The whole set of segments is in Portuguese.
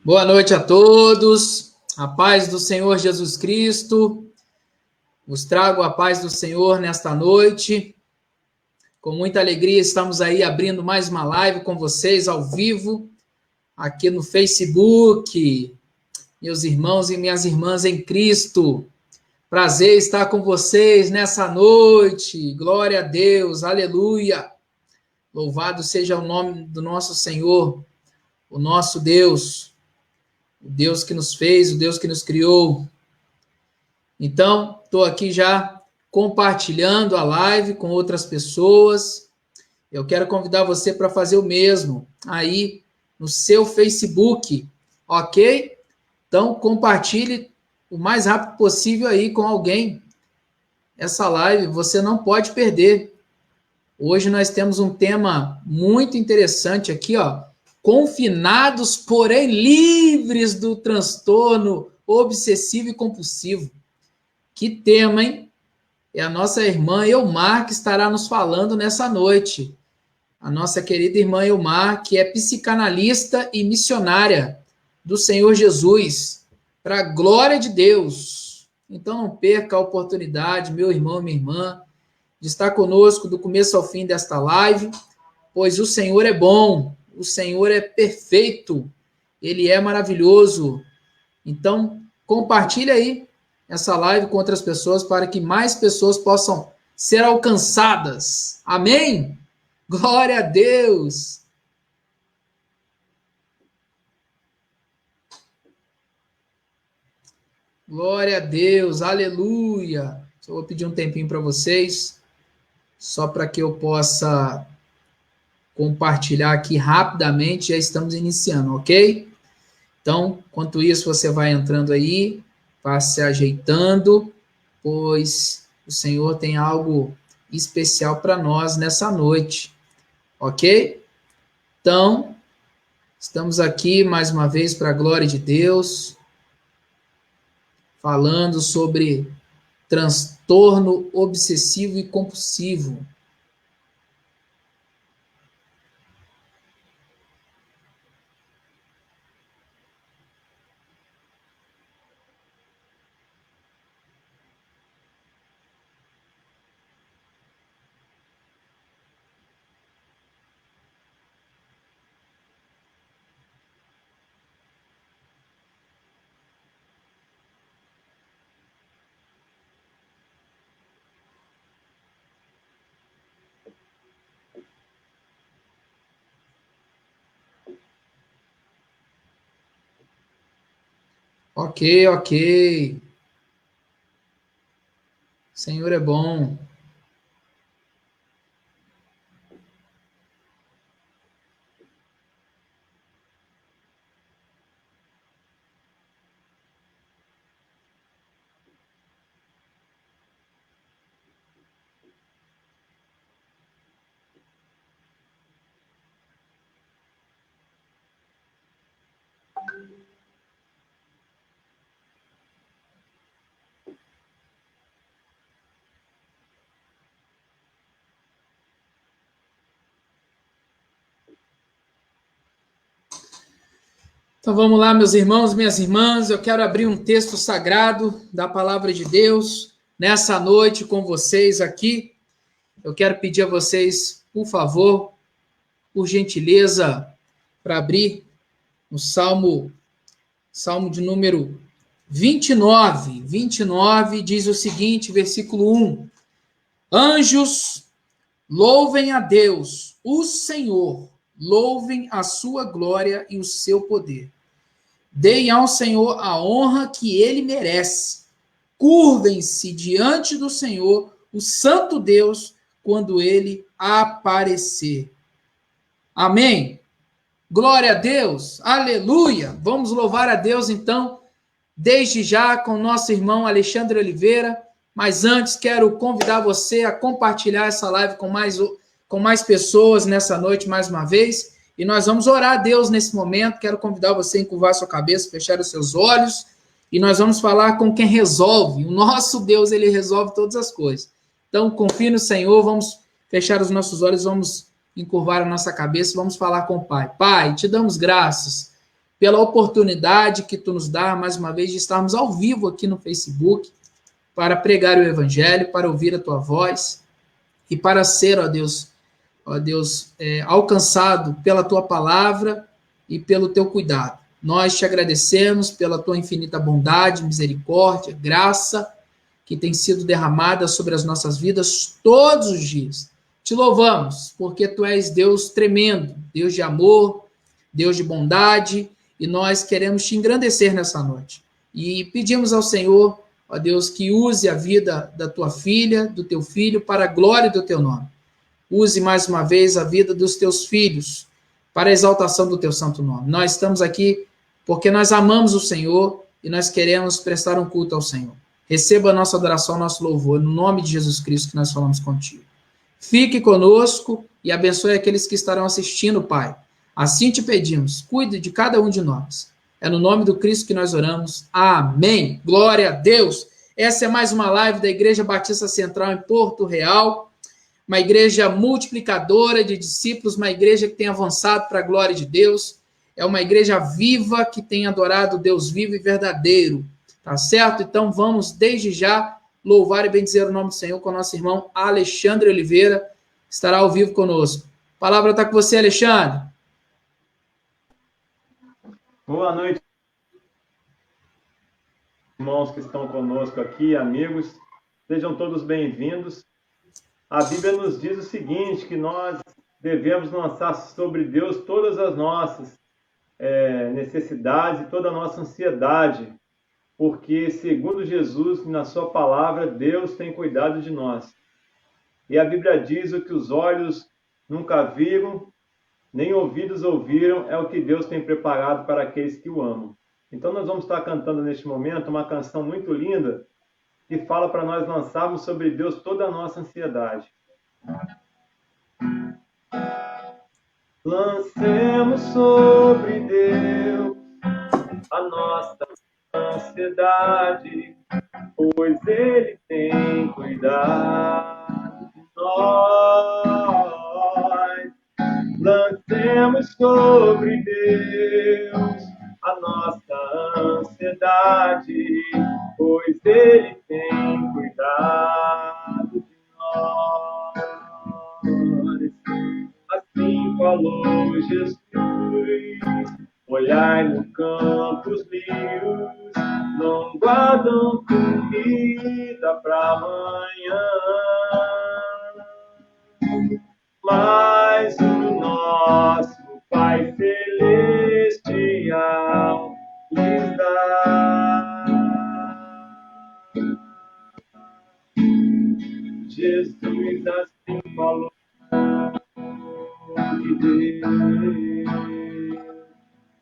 Boa noite a todos, a paz do Senhor Jesus Cristo, vos trago a paz do Senhor nesta noite, com muita alegria estamos aí abrindo mais uma live com vocês ao vivo, aqui no Facebook, meus irmãos e minhas irmãs em Cristo, prazer estar com vocês nessa noite, glória a Deus, aleluia, louvado seja o nome do nosso Senhor, o nosso Deus, o Deus que nos fez, o Deus que nos criou. Então, estou aqui já compartilhando a live com outras pessoas. Eu quero convidar você para fazer o mesmo aí no seu Facebook, ok? Então, compartilhe o mais rápido possível aí com alguém. Essa live você não pode perder. Hoje nós temos um tema muito interessante aqui, ó. Confinados, porém livres do transtorno obsessivo e compulsivo. Que tema, hein? É a nossa irmã Elmar que estará nos falando nessa noite. A nossa querida irmã Elmar, que é psicanalista e missionária do Senhor Jesus, para a glória de Deus. Então não perca a oportunidade, meu irmão e minha irmã, de estar conosco do começo ao fim desta live, pois o Senhor é bom, o Senhor é perfeito, Ele é maravilhoso. Então, compartilhe aí essa live com outras pessoas para que mais pessoas possam ser alcançadas. Amém? Glória a Deus! Glória a Deus, aleluia! Só vou pedir um tempinho para vocês, só para que eu possa compartilhar aqui rapidamente, já estamos iniciando, ok? Então, enquanto isso, você vai entrando aí, vá se ajeitando, pois o Senhor tem algo especial para nós nessa noite, ok? Então, estamos aqui mais uma vez para a glória de Deus, falando sobre transtorno obsessivo e compulsivo. Ok, ok. O Senhor é bom. Então vamos lá, meus irmãos, minhas irmãs, eu quero abrir um texto sagrado da palavra de Deus nessa noite com vocês aqui. Eu quero pedir a vocês, por favor, por gentileza, para abrir o Salmo de número 29. 29 diz o seguinte, versículo 1. Anjos, louvem a Deus, o Senhor, louvem a sua glória e o seu poder. Deem ao Senhor a honra que ele merece. Curvem-se diante do Senhor, o Santo Deus, quando ele aparecer. Amém? Glória a Deus, aleluia. Vamos louvar a Deus, então, desde já com nosso irmão Alexandre Oliveira. Mas antes, quero convidar você a compartilhar essa live com mais pessoas nessa noite, mais uma vez. E nós vamos orar a Deus nesse momento. Quero convidar você a encurvar sua cabeça, fechar os seus olhos. E nós vamos falar com quem resolve. O nosso Deus, ele resolve todas as coisas. Então, confie no Senhor. Vamos fechar os nossos olhos, vamos encurvar a nossa cabeça. Vamos falar com o Pai. Pai, te damos graças pela oportunidade que tu nos dá, mais uma vez, de estarmos ao vivo aqui no Facebook, para pregar o Evangelho, para ouvir a tua voz e para ser, ó Deus, alcançado pela tua palavra e pelo teu cuidado. Nós te agradecemos pela tua infinita bondade, misericórdia, graça que tem sido derramada sobre as nossas vidas todos os dias. Te louvamos, porque tu és Deus tremendo, Deus de amor, Deus de bondade, e nós queremos te engrandecer nessa noite. E pedimos ao Senhor, ó Deus, que use a vida da tua filha, do teu filho, para a glória do teu nome. Use mais uma vez a vida dos teus filhos, para a exaltação do teu santo nome. Nós estamos aqui porque nós amamos o Senhor e nós queremos prestar um culto ao Senhor. Receba a nossa adoração, nosso louvor, no nome de Jesus Cristo que nós falamos contigo. Fique conosco e abençoe aqueles que estarão assistindo, Pai. Assim te pedimos, cuide de cada um de nós. É no nome do Cristo que nós oramos. Amém. Glória a Deus. Essa é mais uma live da Igreja Batista Central em Porto Real, uma igreja multiplicadora de discípulos, uma igreja que tem avançado para a glória de Deus. É uma igreja viva que tem adorado Deus vivo e verdadeiro. Tá certo? Então vamos desde já louvar e bendizer o nome do Senhor com o nosso irmão Alexandre Oliveira, que estará ao vivo conosco. A palavra está com você, Alexandre. Boa noite, irmãos que estão conosco aqui, amigos. Sejam todos bem-vindos. A Bíblia nos diz o seguinte, que nós devemos lançar sobre Deus todas as nossas necessidades e toda a nossa ansiedade, porque, segundo Jesus, na sua palavra, Deus tem cuidado de nós. E a Bíblia diz: o que os olhos nunca viram, nem ouvidos ouviram, é o que Deus tem preparado para aqueles que o amam. Então nós vamos estar cantando neste momento uma canção muito linda, que fala para nós lançarmos sobre Deus toda a nossa ansiedade. Lancemos sobre Deus a nossa ansiedade, pois Ele tem cuidado de nós. Lancemos sobre Deus a nossa ansiedade, pois Ele tem cuidado de nós. Assim falou Jesus: olhai no campo os lírios, não guardam comida para amanhã, mas o nosso Pai Celestial lhes dá. Jesus assim falou de Deus,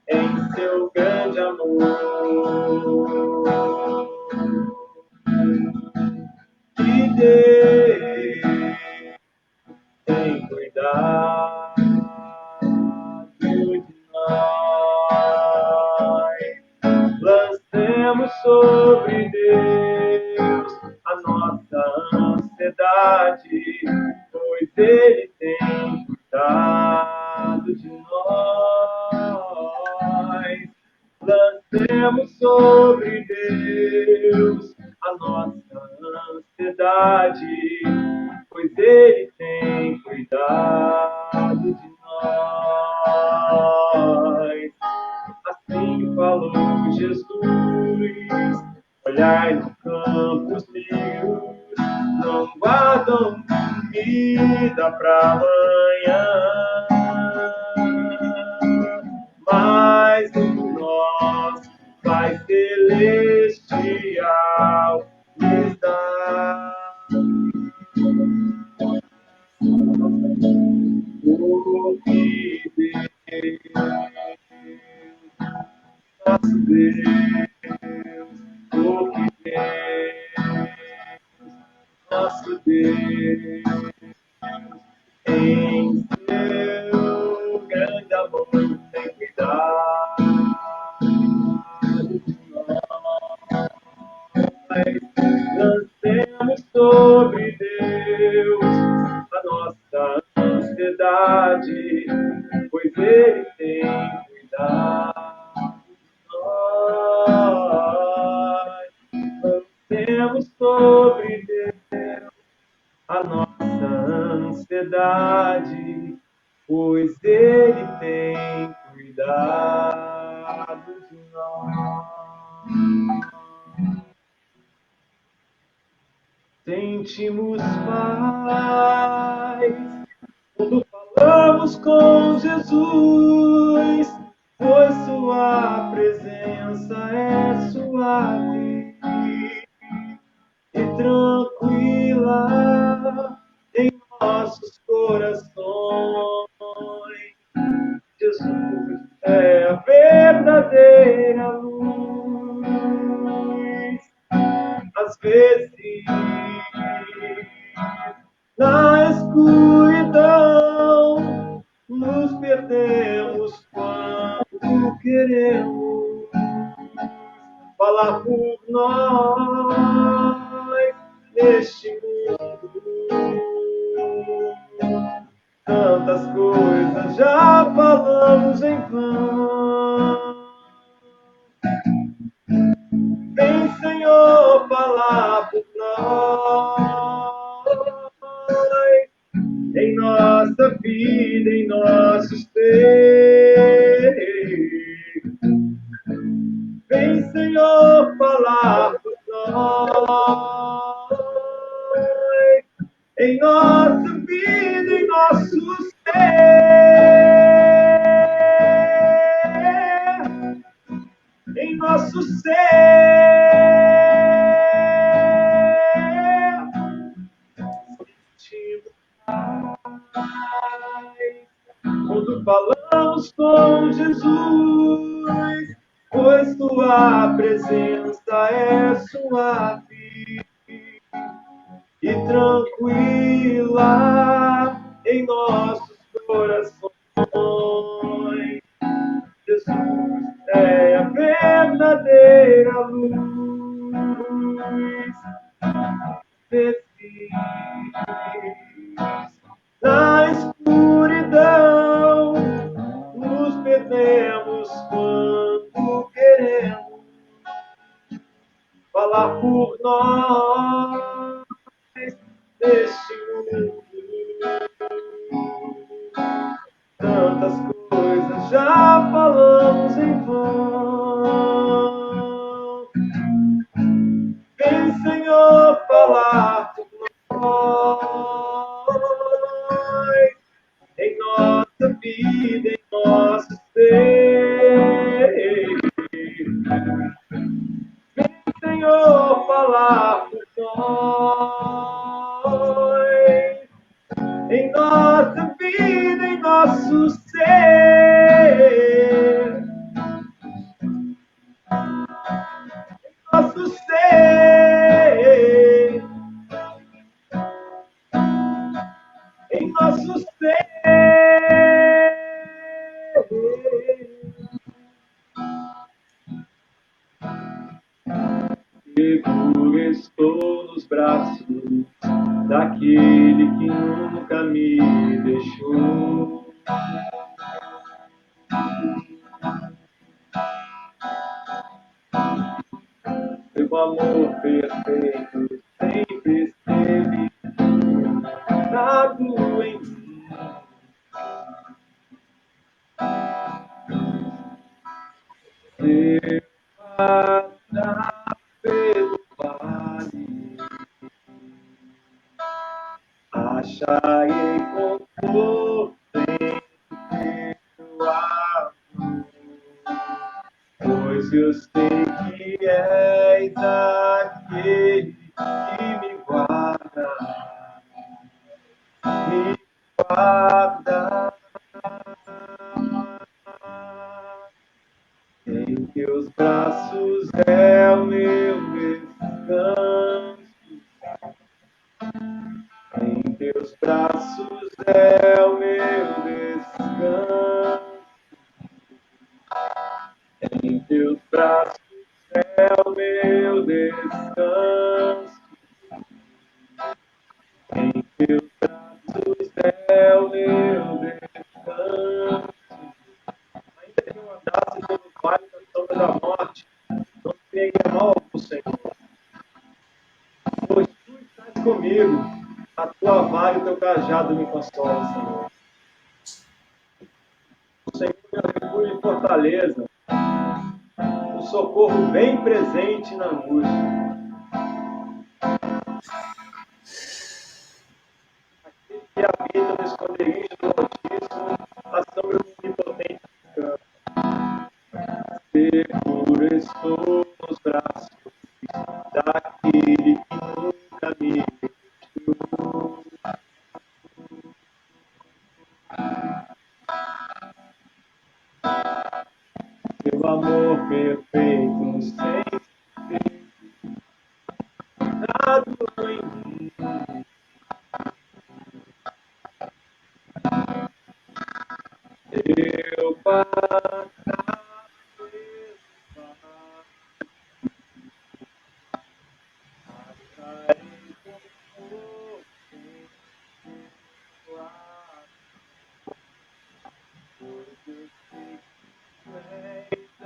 em seu grande amor, que Deus tem cuidado de nós. Lancemos sobre Deus a nossa ansiedade, pois Ele tem cuidado de nós. Lancemos sobre Deus a nossa ansiedade, pois Ele tem cuidado de nós. Assim falou Jesus: olhai no campo os lírios, não guardam comida para amanhã, mas o nosso Pai Celestial lhes dá. Porque Deus, nosso Deus, porque Deus, nosso Deus, em seu grande amor tem cuidado de nós. Lancemos sobre Deus a nossa ansiedade, pois Ele tem cuidado sobre Deus a nossa ansiedade, pois Ele tem cuidado de nós. Sentimos paz quando falamos com Jesus, pois Sua presença é suave e tranquila em nossos corações. Jesus é a verdadeira luz. Às vezes, na escuridão, nos perdemos quando queremos falar por nós neste mundo. Tantas coisas já falamos em vão. Vem, Senhor, falar por nós, em nossa vida, em nosso ser. Vem, Senhor, falar por nós, em nossa vida, em nosso ser. Em nosso ser, sentimos paz quando falamos com Jesus, pois Tua presença é suave e tranquila em nossos corações. Jesus é a verdadeira luz. Na escuridão, nos perdemos quando queremos falar por nós neste mundo. Tantas coisas já falamos em vão. Vem, Senhor, falar por nós, em nossa vida, em nosso ser. Vem, Senhor, falar por nós, em nossa vida, em nosso ser. Nosso ser, em nosso ser. Seguro estou nos braços daquele que nunca me deixou. Seu amor perfeito sempre esteve dado em mim. Seu passar pelo vale, acharei conforto em teu amor, pois eu sei que és aquele que me guarda, me guarda. Em teus braços é o meu descanso, em teus braços é o meu descanso, em teus braços é o meu descanso, em teus braços é o meu descanso. Ainda que eu andasse pelo vale da sombra da morte, não teria mal algum, vara e o teu cajado me consola, Senhor. O Senhor é meu refúgio e fortaleza, o socorro bem presente na angústia. Aquele que habita no esconderijo do Altíssimo, a sombra do Onipotente descansa. Seguro estou nos braços daquele que nunca me deixou. Seu amor perfeito sempre dado em mim. Eu passarei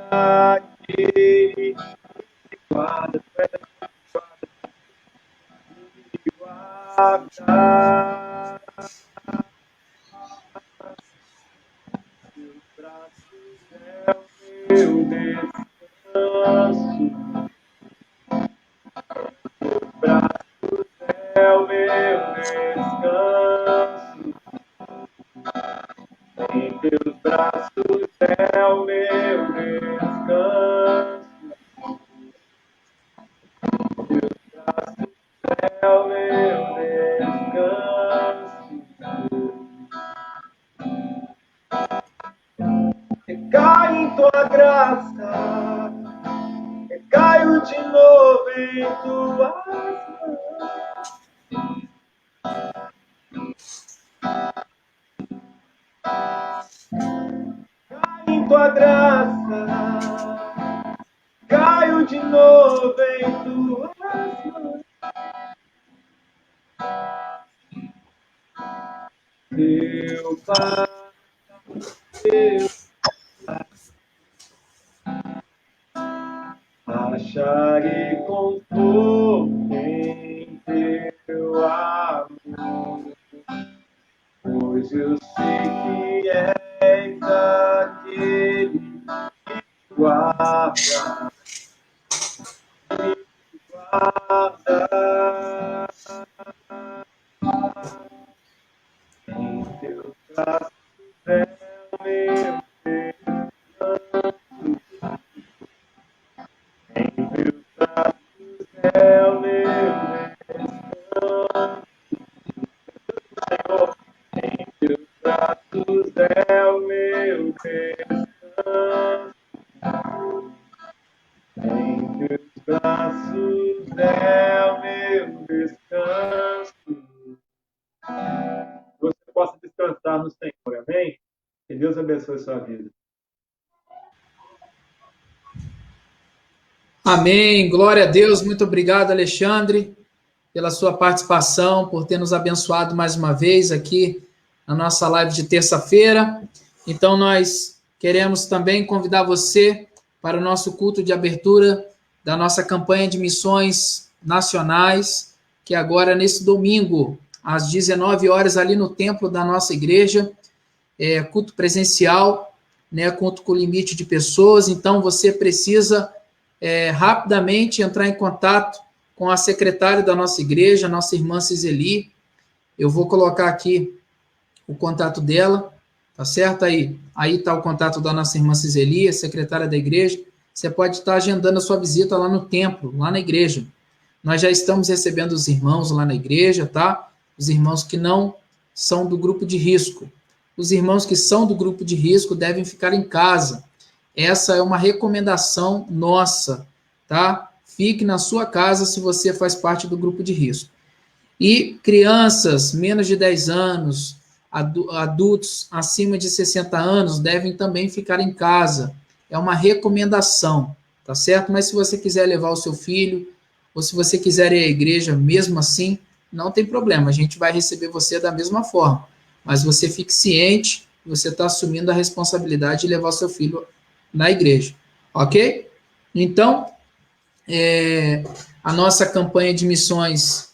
aquele que guarda, guarda, seus braços é o meu descanso, seus braços é o meu descanso, em teus braços é o meu descanso. É o meu descanso. Recai em tua graça, recaio de novo em tuas mãos. Cai em tua graça, caio de novo em tuas mãos. Teu Pai, teu Pai, acharei conforto em teu amor, pois eu sei que és aquele que guarda, me guarda. Em teus braços é o meu descanso. Em teus braços é o meu descanso. Senhor, em teus braços é o meu descanso. Em teus braços é o meu descanso. Você possa descansar no Senhor, amém? Que Deus abençoe a sua vida. Amém, glória a Deus, muito obrigado, Alexandre, pela sua participação, por ter nos abençoado mais uma vez aqui na nossa live de terça-feira. Então, nós queremos também convidar você para o nosso culto de abertura da nossa campanha de missões nacionais, que agora, nesse domingo, às 19 horas, ali no templo da nossa igreja, culto presencial, né, culto com limite de pessoas. Então, você precisa rapidamente entrar em contato com a secretária da nossa igreja, nossa irmã Ciseli. Eu vou colocar aqui o contato dela, tá certo? Aí está o contato da nossa irmã Ciseli, a secretária da igreja. Você pode estar agendando a sua visita lá no templo, lá na igreja. Nós já estamos recebendo os irmãos lá na igreja, tá? Os irmãos que não são do grupo de risco. Os irmãos que são do grupo de risco devem ficar em casa. Essa é uma recomendação nossa, tá? Fique na sua casa se você faz parte do grupo de risco. E crianças menos de 10 anos, adultos acima de 60 anos devem também ficar em casa. É uma recomendação, tá certo? Mas se você quiser levar o seu filho, ou se você quiser ir à igreja mesmo assim, não tem problema, a gente vai receber você da mesma forma. Mas você fique ciente, você está assumindo a responsabilidade de levar o seu filho na igreja, ok? Então, a nossa campanha de missões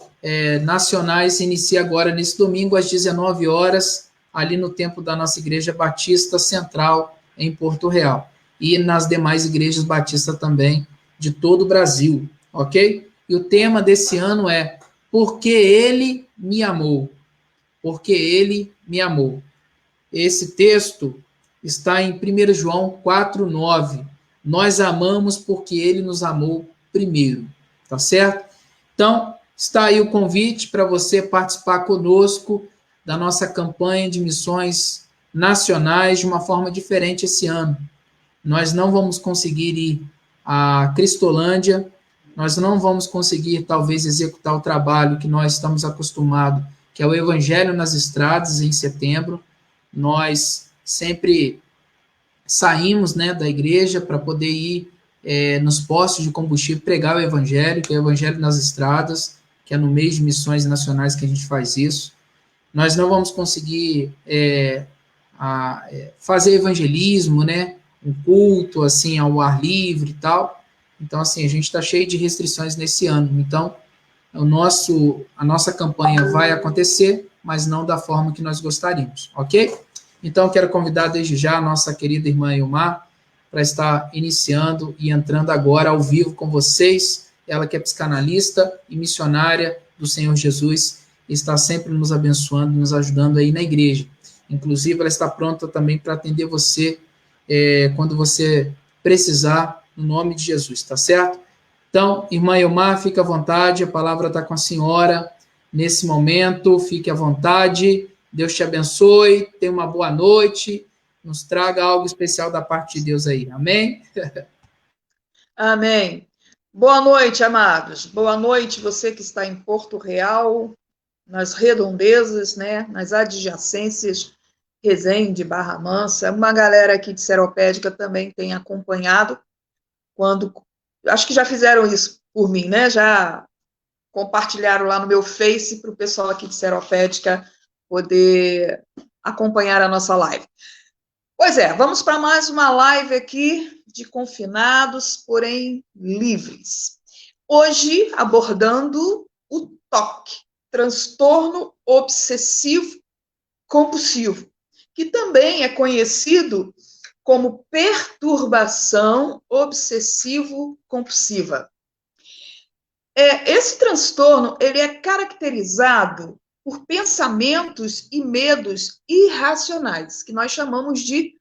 nacionais se inicia agora nesse domingo às 19 horas, ali no templo da nossa Igreja Batista Central, em Porto Real. E nas demais igrejas batistas também, de todo o Brasil, ok? E o tema desse ano é Porque Ele me amou. Porque Ele me amou. Esse texto está em 1 João 4,9. Nós amamos porque Ele nos amou primeiro. Tá certo? Então, está aí o convite para você participar conosco da nossa campanha de missões nacionais de uma forma diferente esse ano. Nós não vamos conseguir ir à Cristolândia, nós não vamos conseguir, talvez, executar o trabalho que nós estamos acostumados, que é o Evangelho nas Estradas, em setembro. Nós sempre saímos, né, da igreja para poder ir nos postos de combustível pregar o Evangelho, que é o Evangelho nas Estradas, que é no mês de missões nacionais que a gente faz isso. Nós não vamos conseguir fazer evangelismo, né, um culto assim ao ar livre e tal. Então, assim, a gente está cheio de restrições nesse ano. Então, a nossa campanha vai acontecer, mas não da forma que nós gostaríamos, ok? Então, quero convidar desde já a nossa querida irmã Ilmar para estar iniciando e entrando agora ao vivo com vocês. Ela que é psicanalista e missionária do Senhor Jesus, e está sempre nos abençoando, nos ajudando aí na igreja. Inclusive, ela está pronta também para atender você quando você precisar, no nome de Jesus, tá certo? Então, irmã Ilmar, fique à vontade, a palavra está com a senhora nesse momento, fique à vontade, Deus te abençoe, tenha uma boa noite, nos traga algo especial da parte de Deus aí, amém? Amém. Boa noite, amados, boa noite você que está em Porto Real, nas redondezas, né, nas adjacências, Resende, Barra Mansa, uma galera aqui de Seropédica também tem acompanhado, acho que já fizeram isso por mim, né, já compartilharam lá no meu Face para o pessoal aqui de Seropédica poder acompanhar a nossa live. Pois é, vamos para mais uma live aqui de confinados, porém livres. Hoje, abordando o TOC, transtorno obsessivo compulsivo, que também é conhecido como perturbação obsessivo-compulsiva. Esse transtorno ele é caracterizado por pensamentos e medos irracionais, que nós chamamos de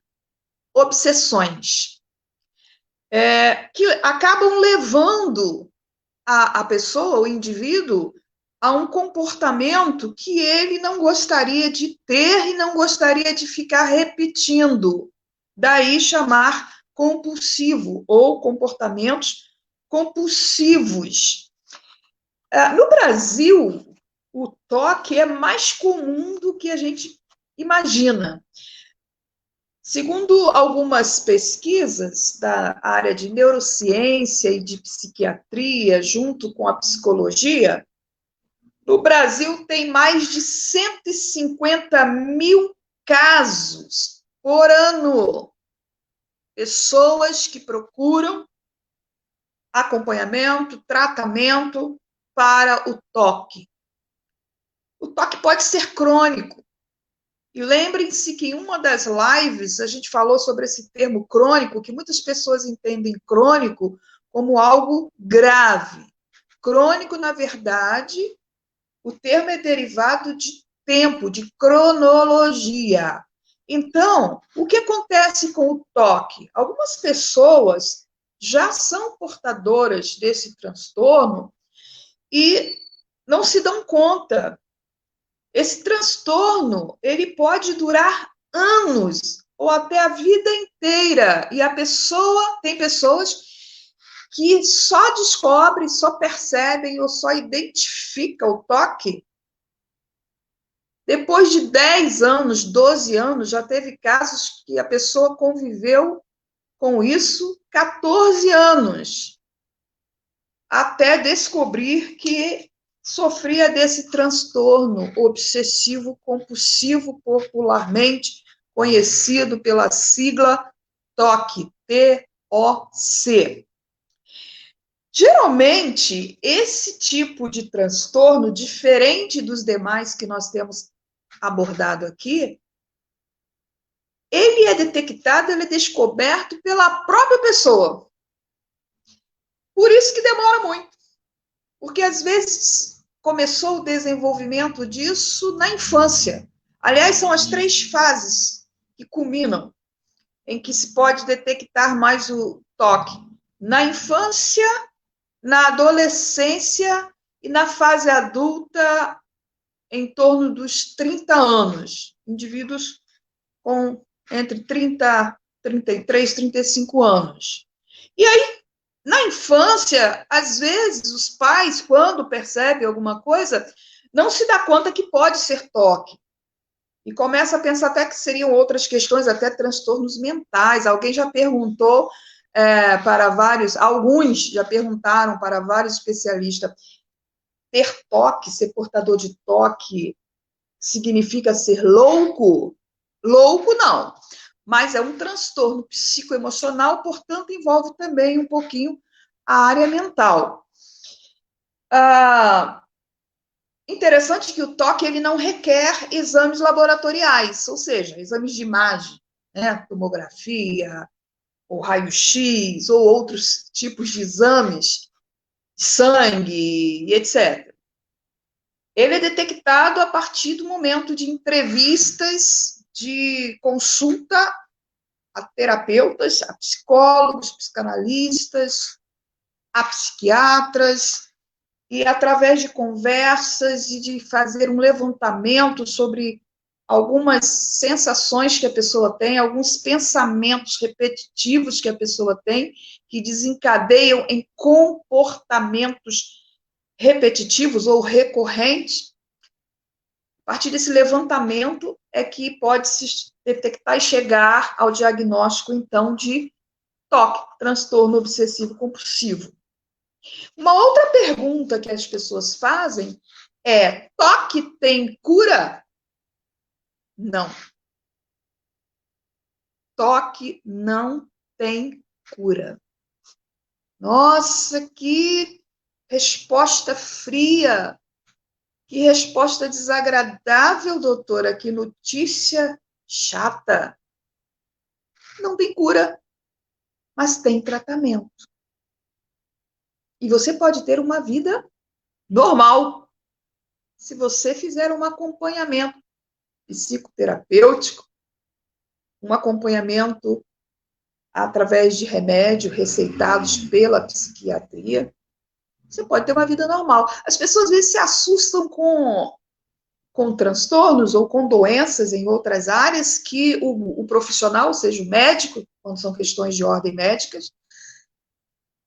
obsessões, que acabam levando a pessoa, o indivíduo, a um comportamento que ele não gostaria de ter e não gostaria de ficar repetindo. Daí chamar compulsivo ou comportamentos compulsivos. No Brasil, o TOC é mais comum do que a gente imagina. Segundo algumas pesquisas da área de neurociência e de psiquiatria, junto com a psicologia, no Brasil tem mais de 150 mil casos por ano. Pessoas que procuram acompanhamento, tratamento para o TOC. O TOC pode ser crônico. E lembrem-se que em uma das lives a gente falou sobre esse termo crônico, que muitas pessoas entendem crônico como algo grave. Crônico, na verdade, o termo é derivado de tempo, de cronologia. Então, o que acontece com o TOC? Algumas pessoas já são portadoras desse transtorno e não se dão conta. Esse transtorno, ele pode durar anos ou até a vida inteira. E tem pessoas que só descobrem, só percebem ou só identificam o TOC depois de 10 anos, 12 anos. Já teve casos que a pessoa conviveu com isso 14 anos, até descobrir que sofria desse transtorno obsessivo-compulsivo, popularmente conhecido pela sigla TOC, T-O-C. Geralmente, esse tipo de transtorno, diferente dos demais que nós temos abordado aqui, ele é detectado, ele é descoberto pela própria pessoa. Por isso que demora muito. Porque, às vezes, começou o desenvolvimento disso na infância. Aliás, são as 3 fases que culminam, em que se pode detectar mais o toque. Na infância, na adolescência e na fase adulta, em torno dos 30 anos. Indivíduos com entre 30, 33, 35 anos. E aí, na infância, às vezes, os pais, quando percebem alguma coisa, não se dá conta que pode ser toque. E começa a pensar até que seriam outras questões, até transtornos mentais. Alguém já perguntou para vários, alguns já perguntaram para vários especialistas, ter toque, ser portador de toque, significa ser louco? Louco não, mas é um transtorno psicoemocional, portanto, envolve também um pouquinho a área mental. Interessante que o toque ele não requer exames laboratoriais, ou seja, exames de imagem, né? Tomografia, ou raio-x, ou outros tipos de exames, de sangue, etc. Ele é detectado a partir do momento de entrevistas, de consulta a terapeutas, a psicólogos, psicanalistas, a psiquiatras, e através de conversas e de fazer um levantamento sobre algumas sensações que a pessoa tem, alguns pensamentos repetitivos que a pessoa tem, que desencadeiam em comportamentos repetitivos ou recorrentes. A partir desse levantamento é que pode se detectar e chegar ao diagnóstico, então, de TOC, transtorno obsessivo compulsivo. Uma outra pergunta que as pessoas fazem é: TOC tem cura? Não. TOC não tem cura. Nossa, que resposta fria! Que resposta desagradável, doutora, que notícia chata. Não tem cura, mas tem tratamento. E você pode ter uma vida normal se você fizer um acompanhamento psicoterapêutico, um acompanhamento através de remédios receitados pela psiquiatria. Você pode ter uma vida normal. As pessoas às vezes se assustam com transtornos ou com doenças em outras áreas que o profissional, ou seja, o médico, quando são questões de ordem médicas,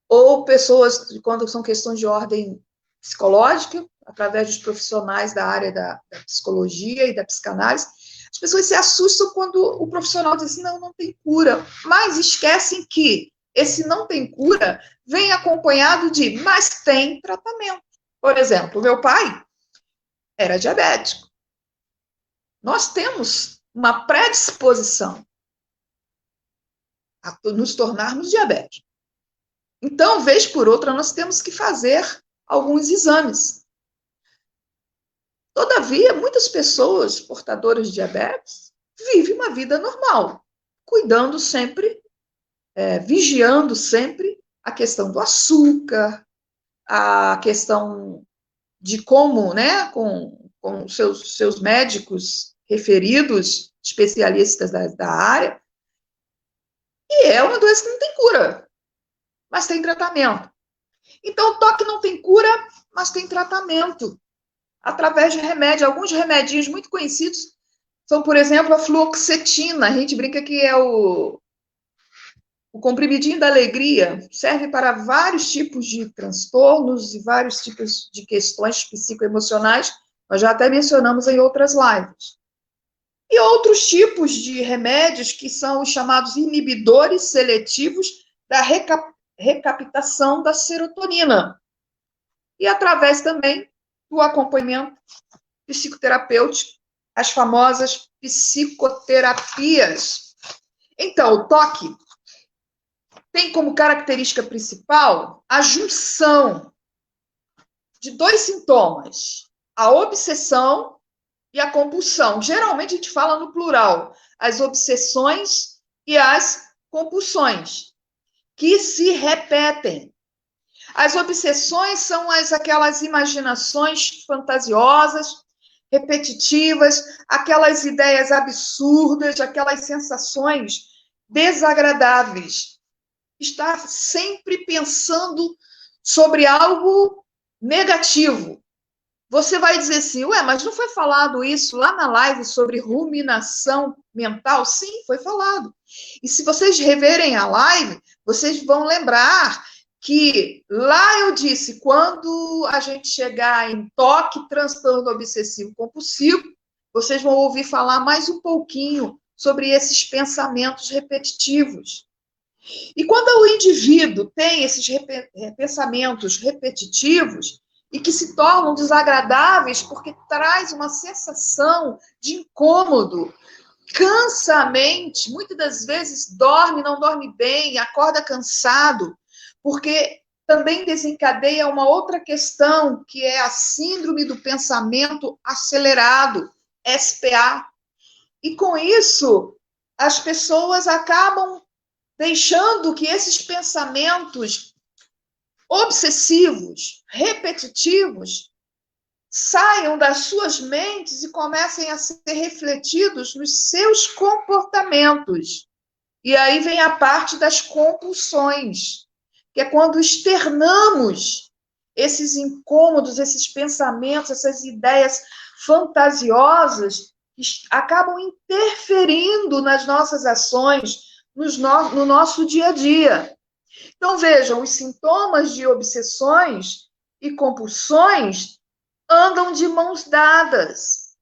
ou pessoas, quando são questões de ordem psicológica, através dos profissionais da área da psicologia e da psicanálise, as pessoas se assustam quando o profissional diz assim, não, não tem cura, mas esquecem que esse não tem cura vem acompanhado de, mas tem tratamento. Por exemplo, meu pai era diabético. Nós temos uma predisposição a nos tornarmos diabéticos. Então, vez por outra, nós temos que fazer alguns exames. Todavia, muitas pessoas portadoras de diabetes vivem uma vida normal, cuidando sempre, vigiando sempre a questão do açúcar, a questão de como, né, com seus médicos referidos, especialistas da área, e é uma doença que não tem cura, mas tem tratamento. Então, o TOC não tem cura, mas tem tratamento, através de remédio. Alguns remedinhos muito conhecidos são, por exemplo, a fluoxetina. A gente brinca que é o comprimidinho da alegria. Serve para vários tipos de transtornos e vários tipos de questões psicoemocionais. Nós já até mencionamos em outras lives. E outros tipos de remédios que são os chamados inibidores seletivos da recaptação da serotonina. E através também do acompanhamento psicoterapêutico, as famosas psicoterapias. Então, o TOC tem como característica principal a junção de dois sintomas, a obsessão e a compulsão. Geralmente a gente fala no plural, as obsessões e as compulsões, que se repetem. As obsessões são aquelas imaginações fantasiosas, repetitivas, aquelas ideias absurdas, aquelas sensações desagradáveis. Estar sempre pensando sobre algo negativo. Você vai dizer assim, ué, mas não foi falado isso lá na live sobre ruminação mental? Sim, foi falado. E se vocês reverem a live, vocês vão lembrar que lá eu disse, quando a gente chegar em toque, transtorno obsessivo compulsivo, vocês vão ouvir falar mais um pouquinho sobre esses pensamentos repetitivos. E quando o indivíduo tem esses pensamentos repetitivos e que se tornam desagradáveis porque traz uma sensação de incômodo, cansa a mente, muitas das vezes não dorme bem, acorda cansado, porque também desencadeia uma outra questão, que é a síndrome do pensamento acelerado, SPA. E com isso, as pessoas acabam deixando que esses pensamentos obsessivos, repetitivos, saiam das suas mentes e comecem a ser refletidos nos seus comportamentos. E aí vem a parte das compulsões, que é quando externamos esses incômodos, esses pensamentos, essas ideias fantasiosas, que acabam interferindo nas nossas ações, no nosso dia a dia. Então, vejam, os sintomas de obsessões e compulsões andam de mãos dadas.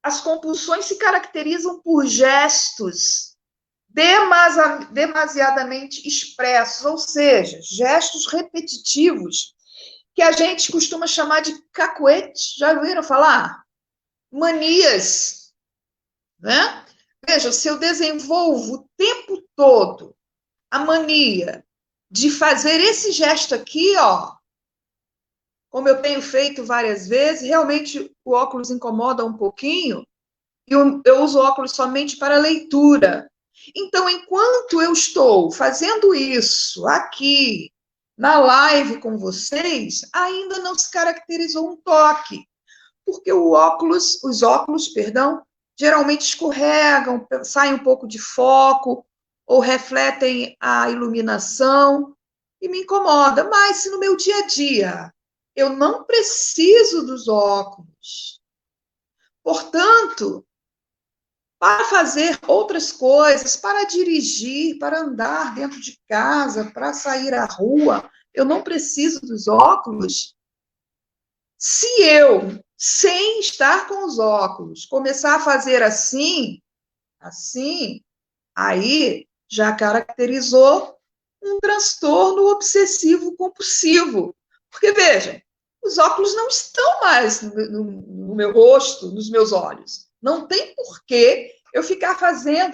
As compulsões se caracterizam por gestos demasiadamente expressos, ou seja, gestos repetitivos, que a gente costuma chamar de cacuete. Já ouviram falar? Manias, né? Veja, se eu desenvolvo o tempo todo a mania de fazer esse gesto aqui, ó, como eu tenho feito várias vezes, realmente o óculos incomoda um pouquinho, e eu uso óculos somente para leitura. Então, enquanto eu estou fazendo isso aqui, na live com vocês, ainda não se caracterizou um toque, porque os óculos, geralmente escorregam, saem um pouco de foco, ou refletem a iluminação, e me incomoda. Mas se no meu dia a dia eu não preciso dos óculos, portanto, para fazer outras coisas, para dirigir, para andar dentro de casa, para sair à rua, eu não preciso dos óculos. Se eu, sem estar com os óculos, começar a fazer assim, aí já caracterizou um transtorno obsessivo compulsivo. Porque, vejam, os óculos não estão mais no meu rosto, nos meus olhos. Não tem porquê eu ficar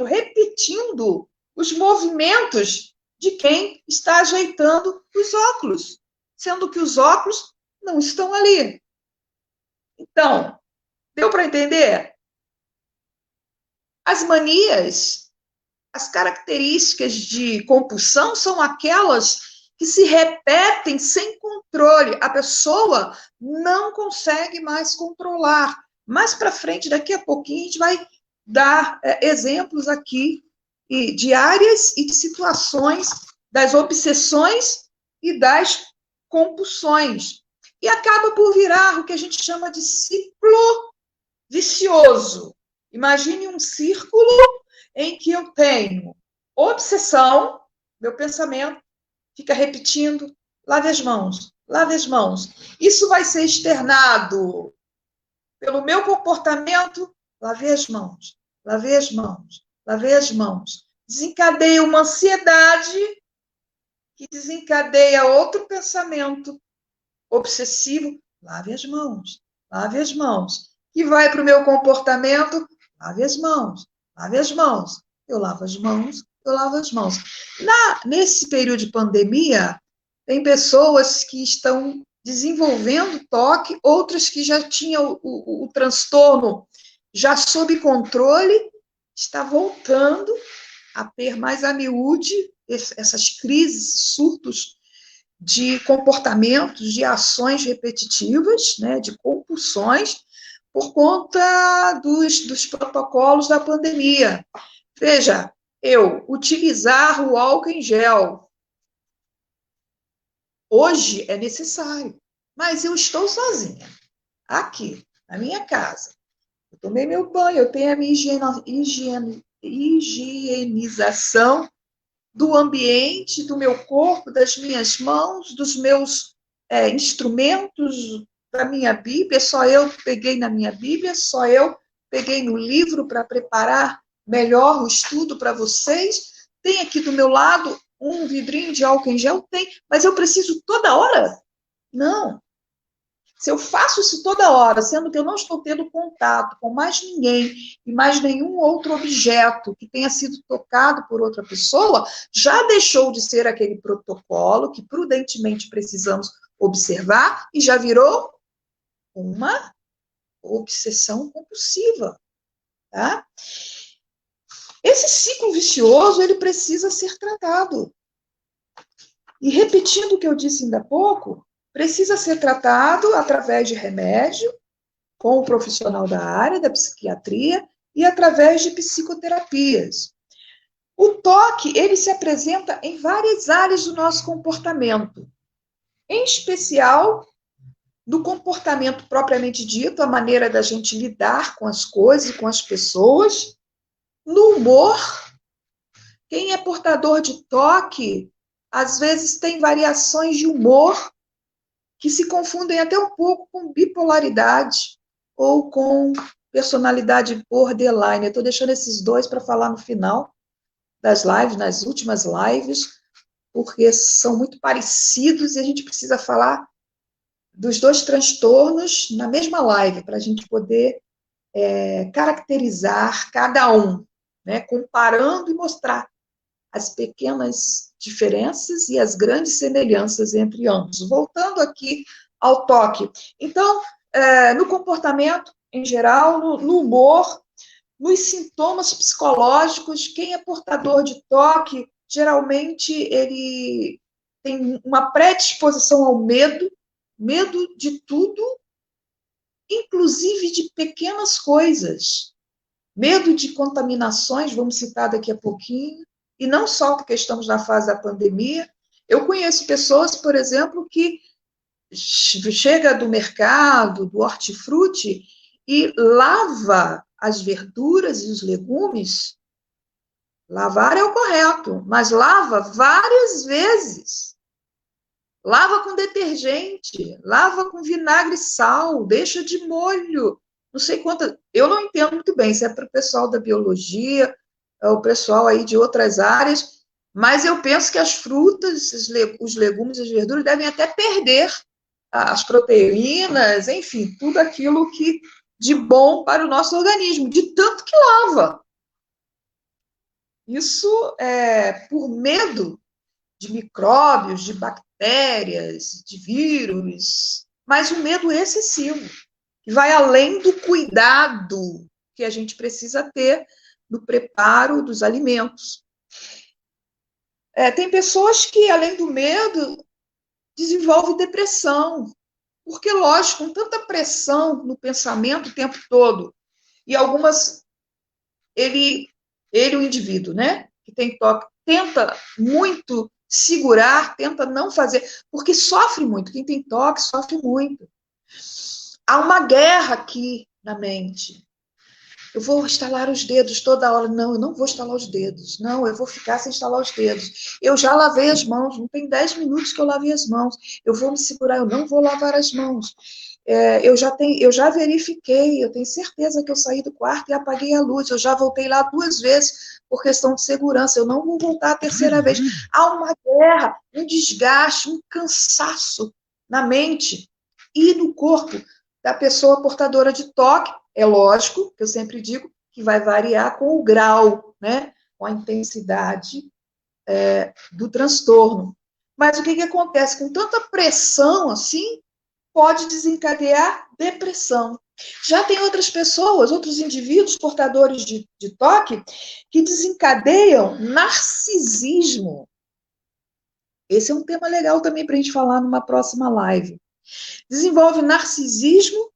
repetindo os movimentos de quem está ajeitando os óculos, sendo que os óculos não estão ali. Então, deu para entender? As manias, as características de compulsão são aquelas que se repetem sem controle. A pessoa não consegue mais controlar. Mais para frente, daqui a pouquinho, a gente vai dar exemplos aqui de áreas e de situações das obsessões e das compulsões. E acaba por virar o que a gente chama de ciclo vicioso. Imagine um círculo em que eu tenho obsessão, meu pensamento fica repetindo, lave as mãos, lave as mãos. Isso vai ser externado pelo meu comportamento, lavei as mãos, lavei as mãos, lavei as mãos. Desencadeia uma ansiedade que desencadeia outro pensamento obsessivo, lave as mãos, lave as mãos. Que vai para o meu comportamento, lave as mãos, lave as mãos. Eu lavo as mãos, eu lavo as mãos. Nesse período de pandemia, tem pessoas que estão desenvolvendo toque, outras que já tinham o transtorno já sob controle, está voltando a ter mais a miúde essas crises, surtos de comportamentos, de ações repetitivas, né, de compulsões, por conta dos protocolos da pandemia. Veja, eu utilizar o álcool em gel, hoje é necessário, mas eu estou sozinha, aqui, na minha casa. Eu tomei meu banho, eu tenho a minha higienização do ambiente, do meu corpo, das minhas mãos, dos meus instrumentos, da minha Bíblia. Só eu peguei na minha Bíblia, só eu peguei no livro para preparar melhor o estudo para vocês. Tem aqui do meu lado um vidrinho de álcool em gel? Tem, mas eu preciso toda hora? Não. Se eu faço isso toda hora, sendo que eu não estou tendo contato com mais ninguém e mais nenhum outro objeto que tenha sido tocado por outra pessoa, já deixou de ser aquele protocolo que prudentemente precisamos observar e já virou uma obsessão compulsiva, tá? Esse ciclo vicioso, ele precisa ser tratado. E repetindo o que eu disse ainda há pouco, precisa ser tratado através de remédio, com o profissional da área da psiquiatria e através de psicoterapias. O toque, ele se apresenta em várias áreas do nosso comportamento, em especial do comportamento propriamente dito, a maneira da gente lidar com as coisas e com as pessoas, no humor. Quem é portador de toque, às vezes tem variações de humor que se confundem até um pouco com bipolaridade ou com personalidade borderline. Eu estou deixando esses dois para falar no final das lives, nas últimas lives, porque são muito parecidos e a gente precisa falar dos dois transtornos na mesma live, para a gente poder caracterizar cada um, né, comparando e mostrar as pequenas diferenças e as grandes semelhanças entre ambos. Voltando aqui ao toque. Então, no comportamento em geral, no humor, nos sintomas psicológicos, quem é portador de toque, geralmente ele tem uma predisposição ao medo de tudo, inclusive de pequenas coisas. Medo de contaminações, vamos citar daqui a pouquinho, e não só porque estamos na fase da pandemia. Eu conheço pessoas, por exemplo, que chega do mercado, do hortifruti, e lava as verduras e os legumes. Lavar é o correto, mas lava várias vezes. Lava com detergente, lava com vinagre e sal, deixa de molho, não sei quantas. Eu não entendo muito bem se é para o pessoal da biologia, o pessoal aí de outras áreas, mas eu penso que as frutas, os legumes e as verduras devem até perder as proteínas, enfim, tudo aquilo que de bom para o nosso organismo, de tanto que lava. Isso é por medo de micróbios, de bactérias, de vírus, mas um medo excessivo, que vai além do cuidado que a gente precisa ter no preparo dos alimentos. Tem pessoas que, além do medo, desenvolvem depressão, porque, lógico, com tanta pressão no pensamento o tempo todo, e algumas, o indivíduo, né, que tem toque, tenta muito segurar, tenta não fazer, porque sofre muito, quem tem toque sofre muito. Há uma guerra aqui na mente. Eu vou estalar os dedos toda hora. Não, eu não vou estalar os dedos. Não, eu vou ficar sem estalar os dedos. Eu já lavei as mãos, não tem 10 minutos que eu lavei as mãos. Eu vou me segurar, eu não vou lavar as mãos. Eu já verifiquei, eu tenho certeza que eu saí do quarto e apaguei a luz. Eu já voltei lá 2 vezes por questão de segurança. Eu não vou voltar a 3ª vez. Há uma guerra, um desgaste, um cansaço na mente e no corpo da pessoa portadora de toque. É lógico, que eu sempre digo, que vai variar com o grau, né? com a intensidade do transtorno. Mas o que acontece? Com tanta pressão assim, pode desencadear depressão. Já tem outras pessoas, outros indivíduos portadores de TOC, que desencadeiam narcisismo. Esse é um tema legal também para a gente falar numa próxima live. Desenvolve narcisismo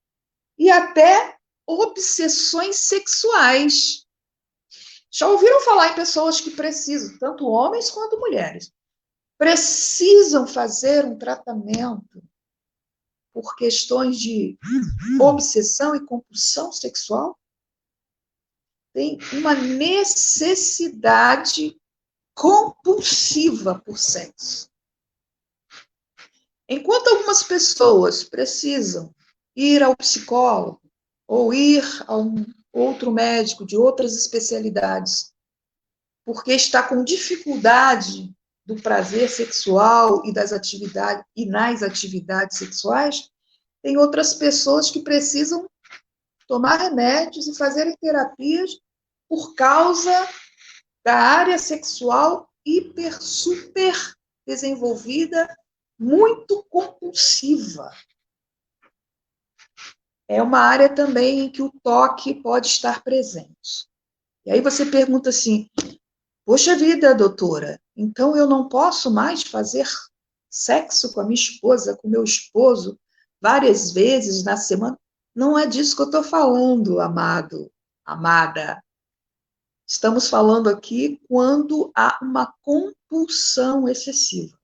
e até obsessões sexuais. Já ouviram falar em pessoas que precisam, tanto homens quanto mulheres, precisam fazer um tratamento por questões de obsessão e compulsão sexual? Tem uma necessidade compulsiva por sexo. Enquanto algumas pessoas precisam ir ao psicólogo ou ir a um outro médico de outras especialidades, porque está com dificuldade do prazer sexual e das atividades e nas atividades sexuais, tem outras pessoas que precisam tomar remédios e fazerem terapias por causa da área sexual super desenvolvida, muito compulsiva. É uma área também em que o toque pode estar presente. E aí você pergunta assim, poxa vida, doutora, então eu não posso mais fazer sexo com a minha esposa, com o meu esposo, várias vezes na semana? Não é disso que eu estou falando, amado, amada. Estamos falando aqui quando há uma compulsão excessiva,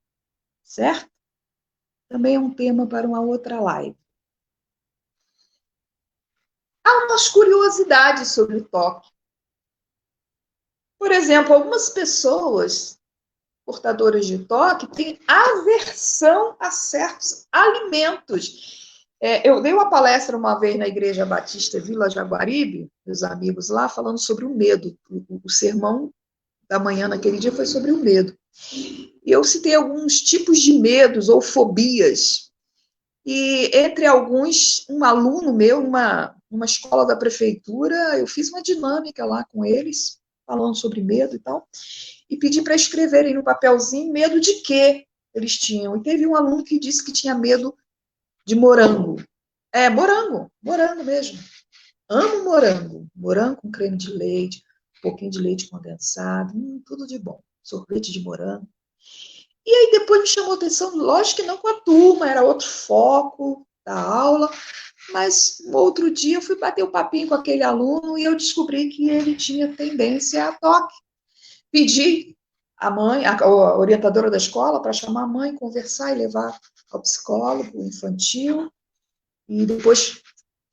certo? Também é um tema para uma outra live. Há umas curiosidades sobre o toque. Por exemplo, algumas pessoas portadoras de toque têm aversão a certos alimentos. Eu dei uma palestra uma vez na Igreja Batista Vila Jaguaribe, meus amigos lá, falando sobre o medo. O sermão da manhã naquele dia foi sobre o medo. E eu citei alguns tipos de medos ou fobias. E entre alguns, um aluno meu, numa escola da prefeitura, eu fiz uma dinâmica lá com eles, falando sobre medo e tal, e pedi para escreverem no papelzinho medo de quê eles tinham. E teve um aluno que disse que tinha medo de morango. Morango mesmo. Amo morango. Morango com creme de leite, um pouquinho de leite condensado, tudo de bom. Sorvete de morango. E aí depois me chamou a atenção, lógico que não com a turma, era outro foco da aula, mas no outro dia eu fui bater um papinho com aquele aluno e eu descobri que ele tinha tendência a toque. Pedi a mãe, a orientadora da escola, para chamar a mãe, conversar e levar ao psicólogo infantil, e depois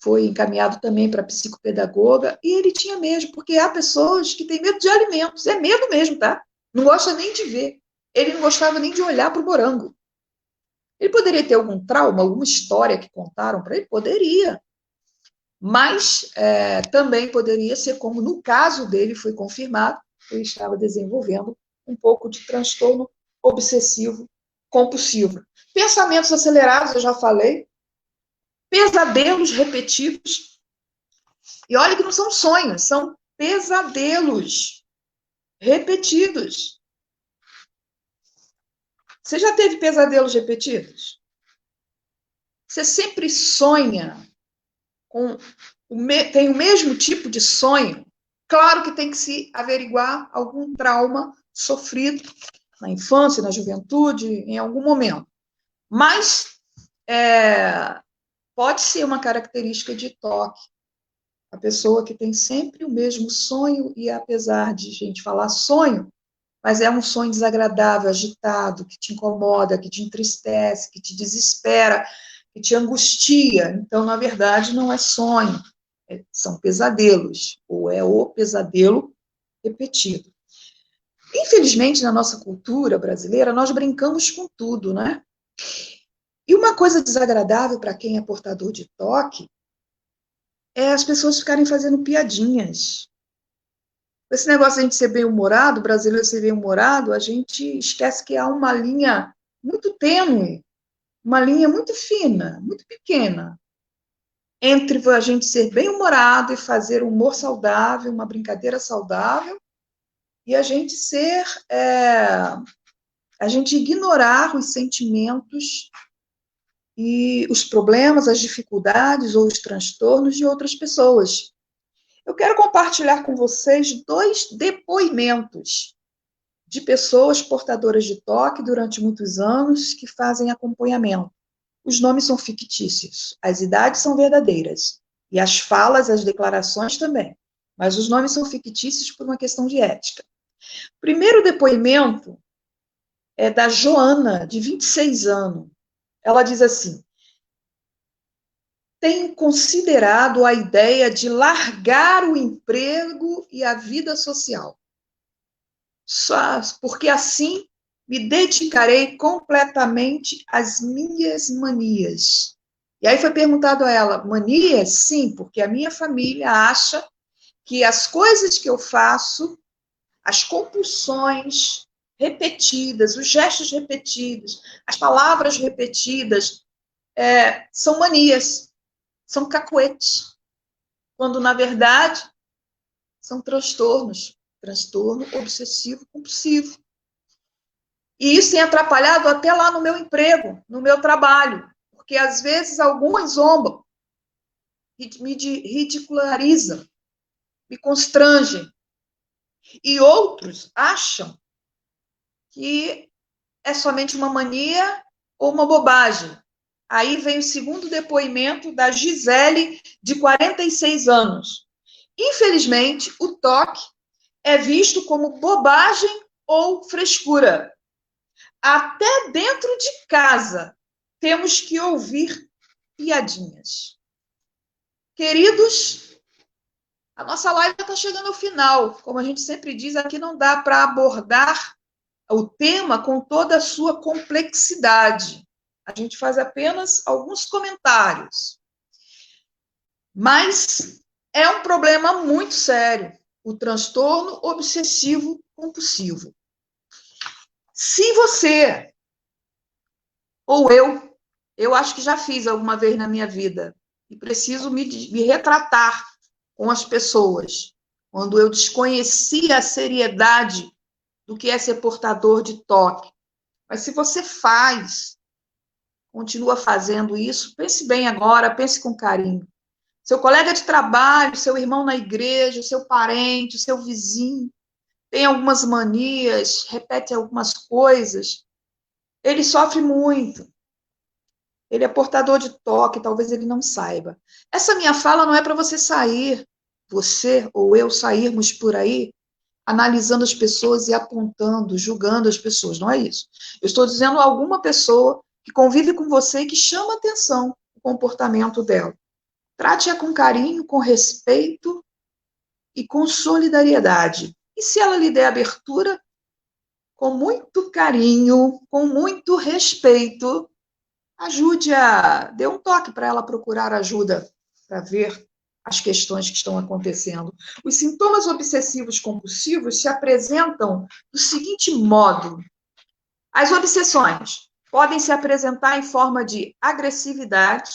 foi encaminhado também para a psicopedagoga, e ele tinha mesmo, porque há pessoas que têm medo de alimentos, é medo mesmo, tá? Não gosta nem de ver. Ele não gostava nem de olhar para o morango. Ele poderia ter algum trauma, alguma história que contaram para ele? Poderia. Mas também poderia ser como, no caso dele, foi confirmado, ele estava desenvolvendo um pouco de transtorno obsessivo compulsivo. Pensamentos acelerados, eu já falei. Pesadelos repetidos. E olha que não são sonhos, são pesadelos repetidos. Você já teve pesadelos repetidos? Você sempre sonha tem o mesmo tipo de sonho? Claro que tem que se averiguar algum trauma sofrido na infância, na juventude, em algum momento. Mas pode ser uma característica de toque. A pessoa que tem sempre o mesmo sonho, e apesar de a gente falar sonho, mas é um sonho desagradável, agitado, que te incomoda, que te entristece, que te desespera, que te angustia. Então, na verdade, não é sonho, são pesadelos, ou é o pesadelo repetido. Infelizmente, na nossa cultura brasileira, nós brincamos com tudo, né? E uma coisa desagradável para quem é portador de toque é as pessoas ficarem fazendo piadinhas. Esse negócio de a gente ser bem-humorado, brasileiro ser bem-humorado, a gente esquece que há uma linha muito tênue, uma linha muito fina, muito pequena, entre a gente ser bem-humorado e fazer um humor saudável, uma brincadeira saudável, e a gente a gente ignorar os sentimentos e os problemas, as dificuldades ou os transtornos de outras pessoas. Eu quero compartilhar com vocês 2 depoimentos de pessoas portadoras de toque durante muitos anos que fazem acompanhamento. Os nomes são fictícios, as idades são verdadeiras, e as falas, as declarações também, mas os nomes são fictícios por uma questão de ética. O primeiro depoimento é da Joana, de 26 anos. Ela diz assim: tenho considerado a ideia de largar o emprego e a vida social, só porque assim me dedicarei completamente às minhas manias. E aí foi perguntado a ela: manias? Sim, porque a minha família acha que as coisas que eu faço, as compulsões repetidas, os gestos repetidos, as palavras repetidas, são manias, são cacuetes, quando, na verdade, são transtornos, transtorno obsessivo-compulsivo. E isso tem atrapalhado até lá no meu emprego, no meu trabalho, porque às vezes alguns zombam, me ridicularizam, me constrangem, e outros acham que é somente uma mania ou uma bobagem. Aí vem o segundo depoimento da Gisele, de 46 anos. Infelizmente, o toque é visto como bobagem ou frescura. Até dentro de casa, temos que ouvir piadinhas. Queridos, a nossa live está chegando ao final. Como a gente sempre diz, aqui não dá para abordar o tema com toda a sua complexidade. A gente faz apenas alguns comentários. Mas é um problema muito sério, o transtorno obsessivo-compulsivo. Se você, ou eu acho que já fiz alguma vez na minha vida, e preciso me retratar com as pessoas, quando eu desconhecia a seriedade do que é ser portador de toque. Mas se você continua fazendo isso, pense bem agora, pense com carinho. Seu colega de trabalho, seu irmão na igreja, seu parente, seu vizinho, tem algumas manias, repete algumas coisas, ele sofre muito. Ele é portador de toque, talvez ele não saiba. Essa minha fala não é para você sair, você ou eu sairmos por aí analisando as pessoas e apontando, julgando as pessoas, não é isso. Eu estou dizendo a alguma pessoa que convive com você e que chama atenção o comportamento dela. Trate-a com carinho, com respeito e com solidariedade. E se ela lhe der abertura, com muito carinho, com muito respeito, ajude-a, dê um toque para ela procurar ajuda, para ver as questões que estão acontecendo. Os sintomas obsessivos compulsivos se apresentam do seguinte modo: as obsessões podem se apresentar em forma de agressividade,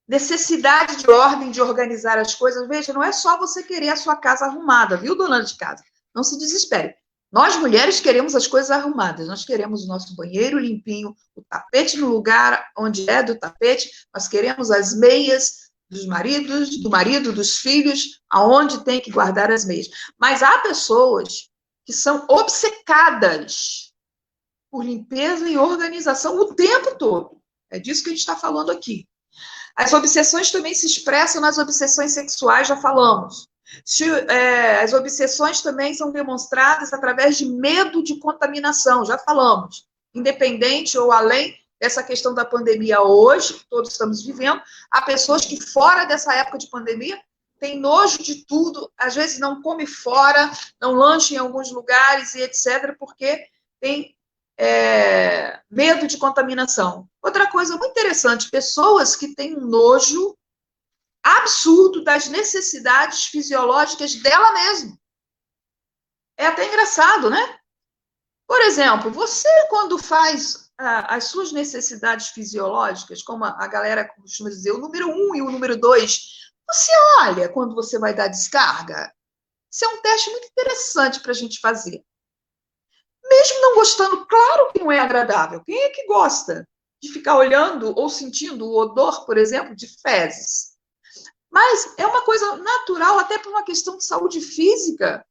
necessidade de ordem, de organizar as coisas. Veja, não é só você querer a sua casa arrumada, viu, dona de casa? Não se desespere. Nós, mulheres, queremos as coisas arrumadas. Nós queremos o nosso banheiro limpinho, o tapete no lugar onde é do tapete. Nós queremos as meias dos maridos, do marido, dos filhos, aonde tem que guardar as meias. Mas há pessoas que são obcecadas por limpeza e organização o tempo todo. É disso que a gente está falando aqui. As obsessões também se expressam nas obsessões sexuais, já falamos. As obsessões também são demonstradas através de medo de contaminação, já falamos. Independente ou além dessa questão da pandemia hoje, que todos estamos vivendo, há pessoas que fora dessa época de pandemia têm nojo de tudo, às vezes não come fora, não lancha em alguns lugares e etc., porque tem medo de contaminação. Outra coisa muito interessante, pessoas que têm um nojo absurdo das necessidades fisiológicas dela mesma. É até engraçado, né? Por exemplo, você quando faz as suas necessidades fisiológicas, como a galera costuma dizer, o número 1 e o número 2, você olha quando você vai dar descarga? Isso é um teste muito interessante para a gente fazer. Mesmo não gostando, claro que não é agradável. Quem é que gosta de ficar olhando ou sentindo o odor, por exemplo, de fezes? Mas é uma coisa natural, até por uma questão de saúde física.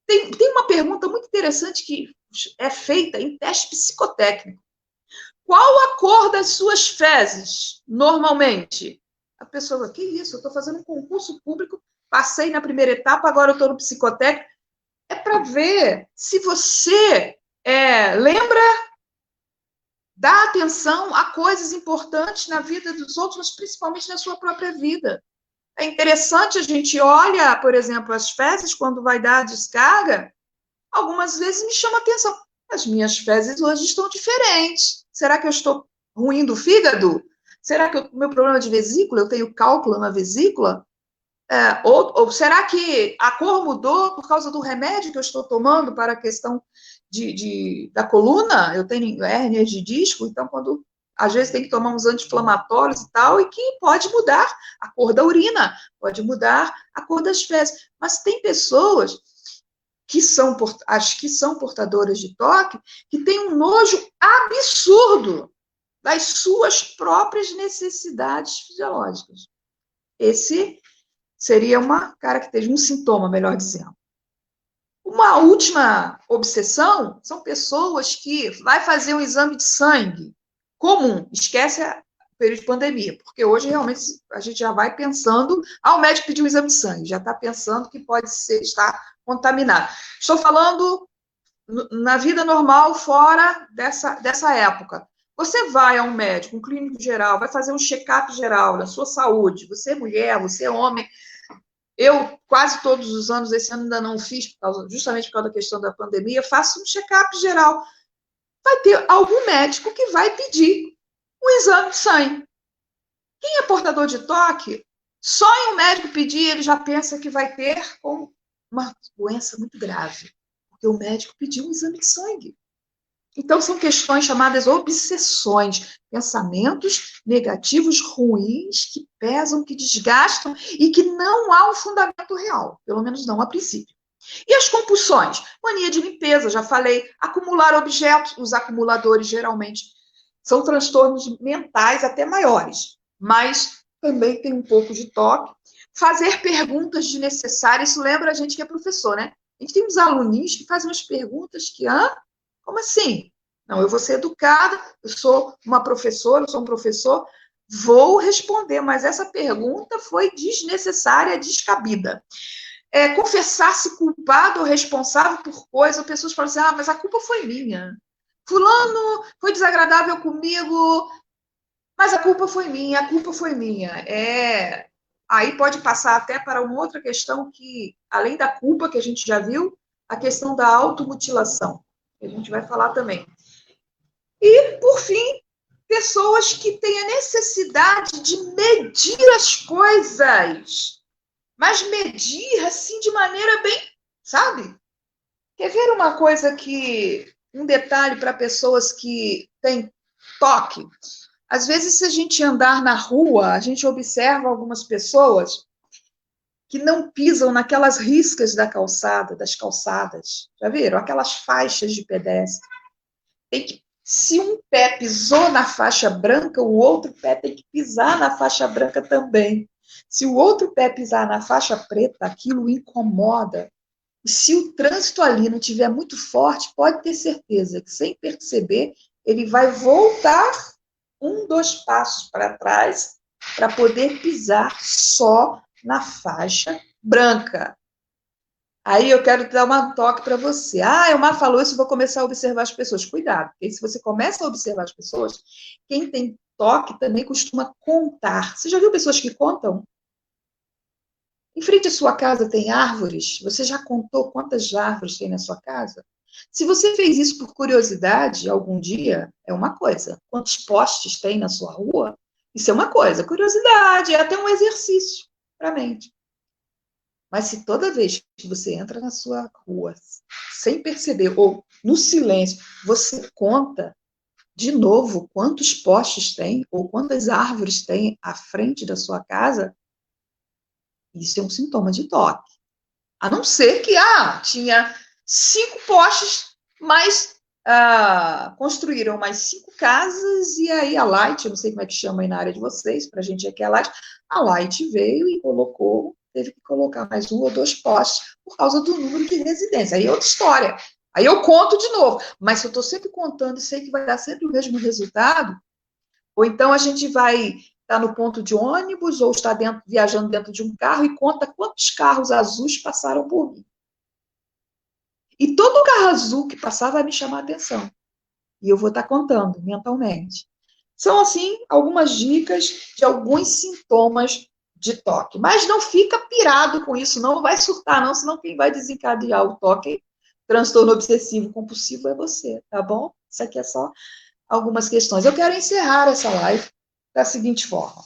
Tem uma pergunta muito interessante que é feita em teste psicotécnico. Qual a cor das suas fezes, normalmente? A pessoa, que isso? Eu estou fazendo um concurso público, passei na primeira etapa, agora eu estou no psicotécnico. É para ver se você lembra, dá atenção a coisas importantes na vida dos outros, mas principalmente na sua própria vida. É interessante, a gente olha, por exemplo, as fezes, quando vai dar a descarga, algumas vezes me chama a atenção. As minhas fezes hoje estão diferentes. Será que eu estou ruim do fígado? Será que o meu problema de vesícula, eu tenho cálculo na vesícula? Ou será que a cor mudou por causa do remédio que eu estou tomando para a questão da coluna? Eu tenho hérnia de disco, então às vezes tem que tomar uns anti-inflamatórios e tal, e que pode mudar a cor da urina, pode mudar a cor das fezes. Mas tem pessoas as que são portadoras de toque, que têm um nojo absurdo das suas próprias necessidades fisiológicas. Esse seria uma característica, um sintoma, melhor dizendo. Uma última obsessão são pessoas que vai fazer um exame de sangue comum, esquece o período de pandemia, porque hoje realmente a gente já vai pensando, o médico pediu um exame de sangue, já está pensando que pode estar contaminado. Estou falando na vida normal, fora dessa época. Você vai a um médico, um clínico geral, vai fazer um check-up geral da sua saúde, você é mulher, você é homem. Eu, quase todos os anos, esse ano ainda não fiz, justamente por causa da questão da pandemia, faço um check-up geral. Vai ter algum médico que vai pedir um exame de sangue. Quem é portador de toque, só em um médico pedir, ele já pensa que vai ter uma doença muito grave, porque o médico pediu um exame de sangue. Então, são questões chamadas obsessões, pensamentos negativos ruins que pesam, que desgastam e que não há um fundamento real, pelo menos não a princípio. E as compulsões? Mania de limpeza, já falei, acumular objetos, os acumuladores geralmente são transtornos mentais até maiores, mas também tem um pouco de toque. Fazer perguntas desnecessárias, isso lembra a gente que é professor, né? A gente tem uns aluninhos que fazem umas perguntas que, como assim? Não, eu vou ser educada, eu sou uma professora, eu sou um professor, vou responder, mas essa pergunta foi desnecessária, descabida. Confessar-se culpado ou responsável por coisa, pessoas falam assim, mas a culpa foi minha. Fulano foi desagradável comigo, mas a culpa foi minha, Aí pode passar até para uma outra questão que, além da culpa que a gente já viu, a questão da automutilação, que a gente vai falar também. E, por fim, pessoas que têm a necessidade de medir as coisas, mas medir, assim, de maneira bem, sabe? Quer ver uma coisa um detalhe para pessoas que têm toque? Às vezes, se a gente andar na rua, a gente observa algumas pessoas que não pisam naquelas riscas das calçadas. Já viram? Aquelas faixas de pedestre. Se um pé pisou na faixa branca, o outro pé tem que pisar na faixa branca também. Se o outro pé pisar na faixa preta, aquilo incomoda. E se o trânsito ali não estiver muito forte, pode ter certeza que, sem perceber, ele vai voltar 2 passos para trás para poder pisar só na faixa branca. Aí eu quero dar um toque para você. A Elmar falou isso, vou começar a observar as pessoas. Cuidado, porque se você começa a observar as pessoas, quem tem toque também costuma contar. Você já viu pessoas que contam? Em frente à sua casa tem árvores? Você já contou quantas árvores tem na sua casa? Se você fez isso por curiosidade algum dia, é uma coisa. Quantos postes tem na sua rua? Isso é uma coisa. Curiosidade, é até um exercício para a mente. Mas se toda vez que você entra na sua rua, sem perceber, ou no silêncio, você conta de novo quantos postes tem, ou quantas árvores tem à frente da sua casa, isso é um sintoma de toque. A não ser que tinha 5 postes, mas construíram mais 5 casas, e aí a Light, eu não sei como é que chama aí na área de vocês, para a gente aqui é a Light veio e teve que colocar mais 1 ou 2 postes por causa do número de residências. Aí é outra história. Aí eu conto de novo. Mas se eu estou sempre contando e sei que vai dar sempre o mesmo resultado, ou então a gente vai estar no ponto de ônibus ou está viajando dentro de um carro e conta quantos carros azuis passaram por mim. E todo carro azul que passar vai me chamar a atenção. E eu vou estar contando mentalmente. São, assim, algumas dicas de alguns sintomas de toque. Mas não fica pirado com isso, não vai surtar, não, senão quem vai desencadear o toque, transtorno obsessivo compulsivo, é você, tá bom? Isso aqui é só algumas questões. Eu quero encerrar essa live da seguinte forma.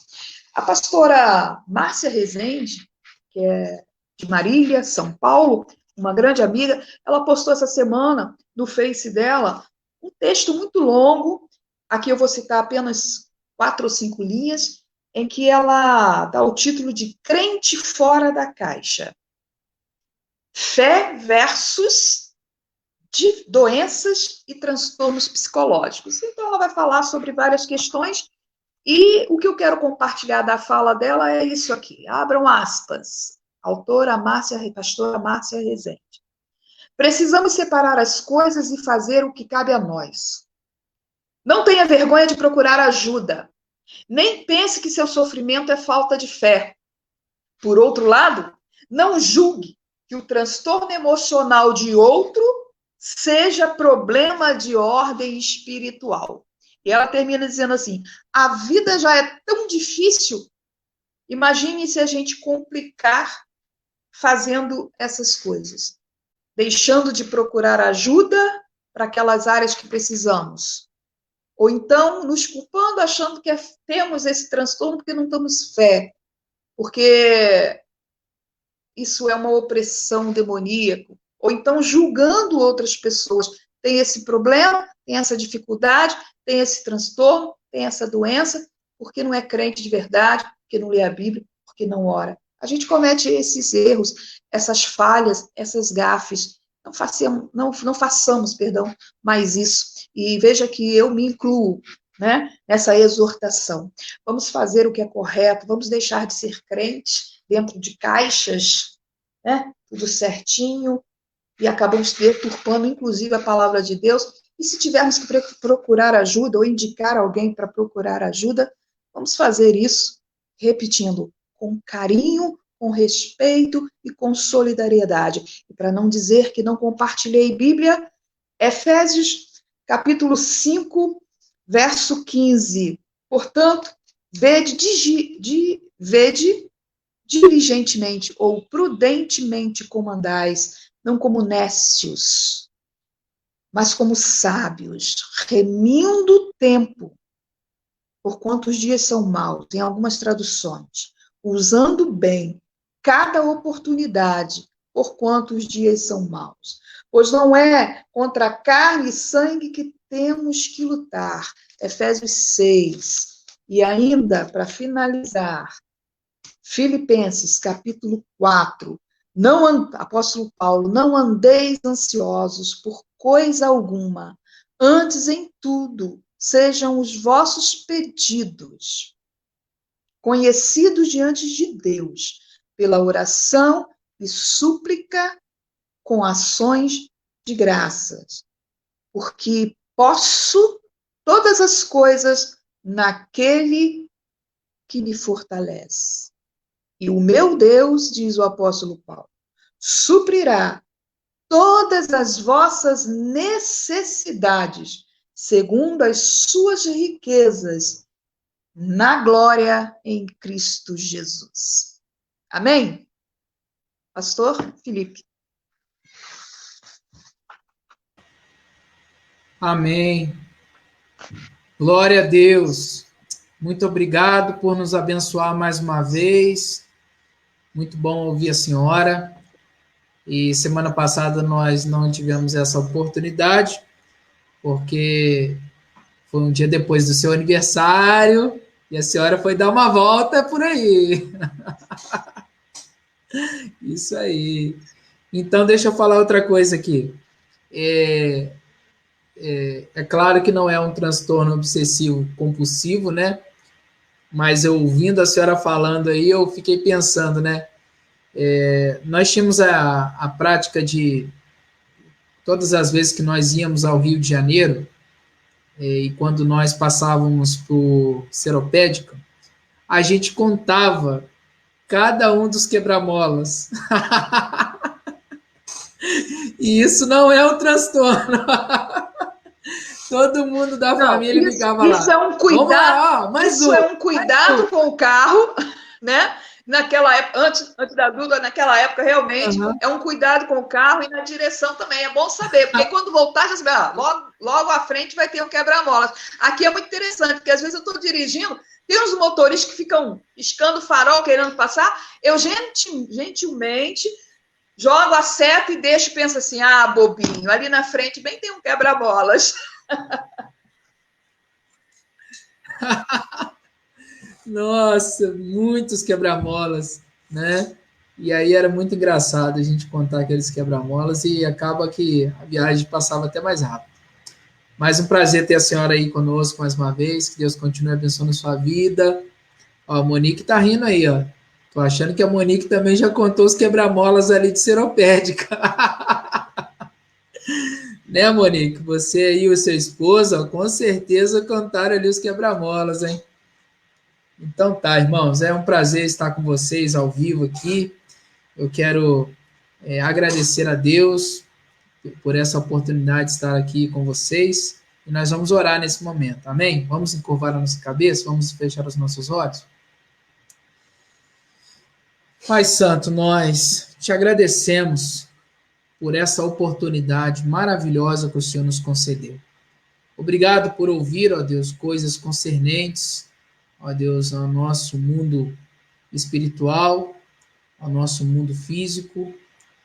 A pastora Márcia Rezende, que é de Marília, São Paulo, uma grande amiga, ela postou essa semana no Face dela um texto muito longo, aqui eu vou citar apenas 4 ou 5 linhas, em que ela dá o título de Crente Fora da Caixa. Fé versus de doenças e transtornos psicológicos. Então, ela vai falar sobre várias questões, e o que eu quero compartilhar da fala dela é isso aqui. Abram aspas. Autora pastora Márcia Rezende. Precisamos separar as coisas e fazer o que cabe a nós. Não tenha vergonha de procurar ajuda. Nem pense que seu sofrimento é falta de fé. Por outro lado, não julgue que o transtorno emocional de outro seja problema de ordem espiritual. E ela termina dizendo assim, a vida já é tão difícil, imagine se a gente complicar fazendo essas coisas, deixando de procurar ajuda para aquelas áreas que precisamos. Ou então nos culpando, achando que temos esse transtorno porque não temos fé, porque isso é uma opressão demoníaca. Ou então julgando outras pessoas. Tem esse problema, tem essa dificuldade, tem esse transtorno, tem essa doença, porque não é crente de verdade, porque não lê a Bíblia, porque não ora. A gente comete esses erros, essas falhas, essas gafes. Não façamos, mais isso. E veja que eu me incluo, né, nessa exortação. Vamos fazer o que é correto, vamos deixar de ser crente dentro de caixas, né, tudo certinho, e acabamos deturpando, inclusive, a palavra de Deus. E se tivermos que procurar ajuda ou indicar alguém para procurar ajuda, vamos fazer isso, repetindo, com carinho, com respeito e com solidariedade. E para não dizer que não compartilhei Bíblia, Efésios, capítulo 5, verso 15. Portanto, vede diligentemente ou prudentemente como andais, não como nécios, mas como sábios, remindo o tempo, porquanto os dias são maus, em algumas traduções, usando bem cada oportunidade, porquanto os dias são maus. Pois não é contra carne e sangue que temos que lutar. Efésios 6. E ainda, para finalizar, Filipenses, capítulo 4. Apóstolo Paulo, não andeis ansiosos por coisa alguma, antes em tudo sejam os vossos pedidos conhecidos diante de Deus, pela oração e súplica com ações de graças, porque posso todas as coisas naquele que me fortalece. E o meu Deus, diz o apóstolo Paulo, suprirá todas as vossas necessidades, segundo as suas riquezas, na glória em Cristo Jesus. Amém? Pastor Felipe. Amém. Glória a Deus. Muito obrigado por nos abençoar mais uma vez. Muito bom ouvir a senhora. E semana passada nós não tivemos essa oportunidade, porque foi um dia depois do seu aniversário e a senhora foi dar uma volta por aí. Isso aí. Então, deixa eu falar outra coisa aqui. É claro que não é um transtorno obsessivo compulsivo, né? Mas eu ouvindo a senhora falando aí, eu fiquei pensando, né? Nós tínhamos a prática de, todas as vezes que nós íamos ao Rio de Janeiro, e quando nós passávamos por Seropédica, a gente contava cada um dos quebra-molas. E isso não é um transtorno. Todo mundo da família ligava lá. Isso é um cuidado. Lá, ó, isso é um cuidado com o carro, né? Naquela época, antes da Duda, naquela época, realmente, é um cuidado com o carro e na direção também. É bom saber, porque quando voltar, já sabe, logo à frente vai ter um quebra-molas. Aqui é muito interessante, porque às vezes eu estou dirigindo, tem uns motoristas que ficam piscando o farol, querendo passar, eu gentilmente jogo a seta e deixo e penso assim, bobinho, ali na frente bem tem um quebra-molas. Nossa, muitos quebra-molas, né? E aí era muito engraçado a gente contar aqueles quebra-molas e acaba que a viagem passava até mais rápido. Mas um prazer ter a senhora aí conosco mais uma vez, que Deus continue abençoando a sua vida. Ó, a Monique tá rindo aí, ó. Tô achando que a Monique também já contou os quebra-molas ali de Seropédica. Né, Monique? Você e o seu esposo, ó, com certeza contaram ali os quebra-molas, hein? Então tá, irmãos, é um prazer estar com vocês ao vivo aqui. Eu quero agradecer a Deus por essa oportunidade de estar aqui com vocês. E nós vamos orar nesse momento, amém? Vamos encurvar a nossa cabeça, vamos fechar os nossos olhos. Pai Santo, nós te agradecemos por essa oportunidade maravilhosa que o Senhor nos concedeu. Obrigado por ouvir, ó Deus, coisas concernentes, ó Deus, ao nosso mundo espiritual, ao nosso mundo físico,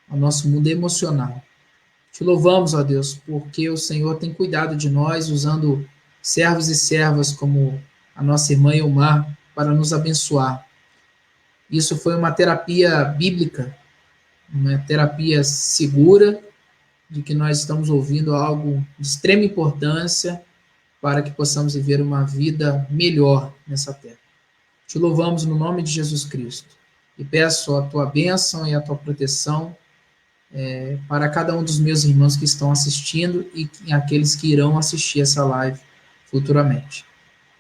ao nosso mundo emocional. Te louvamos, ó Deus, porque o Senhor tem cuidado de nós, usando servos e servas como a nossa irmã Elmar para nos abençoar. Isso foi uma terapia bíblica, uma terapia segura, de que nós estamos ouvindo algo de extrema importância para que possamos viver uma vida melhor nessa terra. Te louvamos no nome de Jesus Cristo e peço a tua bênção e a tua proteção para cada um dos meus irmãos que estão assistindo e aqueles que irão assistir essa live futuramente.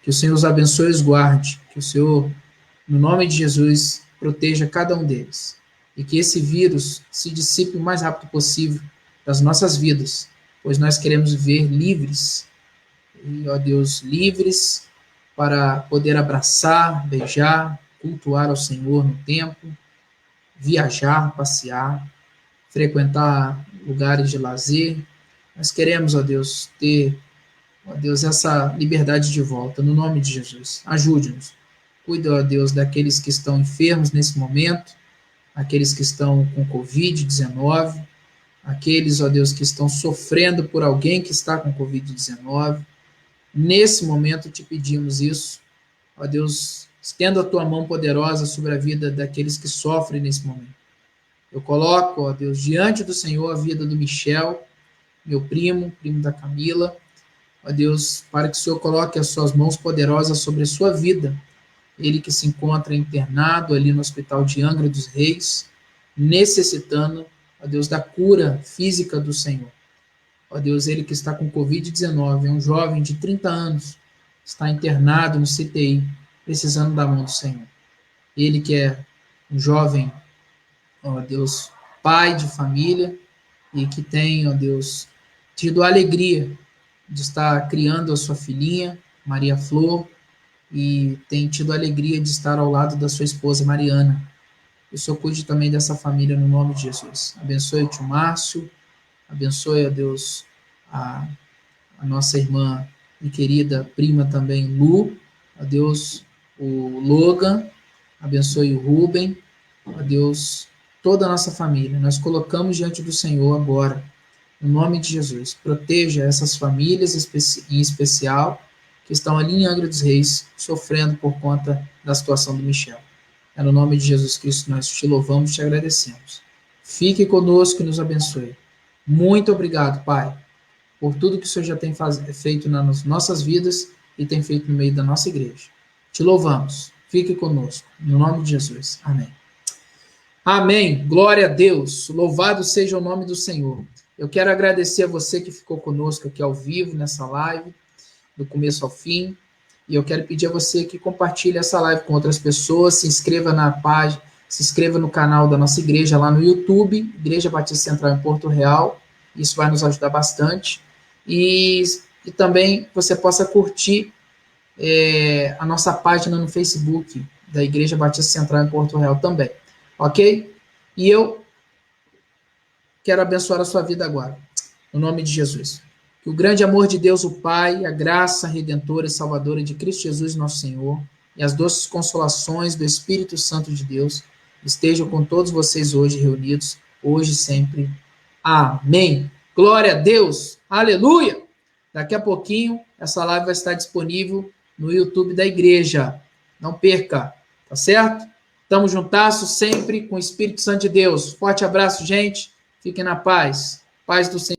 Que o Senhor os abençoe e os guarde, que o Senhor, no nome de Jesus, proteja cada um deles e que esse vírus se dissipe o mais rápido possível das nossas vidas, pois nós queremos viver livres, e, ó Deus, livres para poder abraçar, beijar, cultuar ao Senhor no templo, viajar, passear, frequentar lugares de lazer. Nós queremos, ó Deus, ter, ó Deus, essa liberdade de volta, no nome de Jesus. Ajude-nos. Cuida, ó Deus, daqueles que estão enfermos nesse momento, aqueles que estão com Covid-19, aqueles, ó Deus, que estão sofrendo por alguém que está com Covid-19. Nesse momento te pedimos isso, ó Deus, estenda a tua mão poderosa sobre a vida daqueles que sofrem nesse momento. Eu coloco, ó Deus, diante do Senhor a vida do Michel, meu primo da Camila, ó Deus, para que o Senhor coloque as suas mãos poderosas sobre a sua vida, ele que se encontra internado ali no Hospital de Angra dos Reis, necessitando, ó Deus, da cura física do Senhor. Ó Deus, ele que está com Covid-19, é um jovem de 30 anos, está internado no CTI, precisando da mão do Senhor. Ele que é um jovem, ó Deus, pai de família, e que tem, ó Deus, tido a alegria de estar criando a sua filhinha, Maria Flor, e tem tido a alegria de estar ao lado da sua esposa, Mariana. O Senhor cuide também dessa família no nome de Jesus. Abençoe o tio Márcio, abençoe, ó Deus, a nossa irmã e querida prima também, Lu, ó Deus, o Logan, abençoe o Ruben, ó Deus, toda a nossa família. Nós colocamos diante do Senhor agora, no nome de Jesus. Proteja essas famílias em especial que estão ali em Angra dos Reis, sofrendo por conta da situação do Michel. É no nome de Jesus Cristo que nós te louvamos e te agradecemos. Fique conosco e nos abençoe. Muito obrigado, Pai, por tudo que o Senhor já tem feito nas nossas vidas e tem feito no meio da nossa igreja. Te louvamos. Fique conosco. No nome de Jesus. Amém. Amém. Glória a Deus. Louvado seja o nome do Senhor. Eu quero agradecer a você que ficou conosco aqui ao vivo, nessa live, do começo ao fim. E eu quero pedir a você que compartilhe essa live com outras pessoas, se inscreva na página, se inscreva no canal da nossa igreja lá no YouTube, Igreja Batista Central em Porto Real. Isso vai nos ajudar bastante. E também você possa curtir a nossa página no Facebook da Igreja Batista Central em Porto Real também. Ok? E eu quero abençoar a sua vida agora, no nome de Jesus. Que o grande amor de Deus, o Pai, a graça redentora e salvadora de Cristo Jesus, nosso Senhor, e as doces consolações do Espírito Santo de Deus estejam com todos vocês hoje reunidos, hoje e sempre. Amém. Glória a Deus. Aleluia. Daqui a pouquinho, essa live vai estar disponível no YouTube da igreja. Não perca, tá certo? Estamos juntasso sempre com o Espírito Santo de Deus. Forte abraço, gente. Fiquem na paz. Paz do Senhor.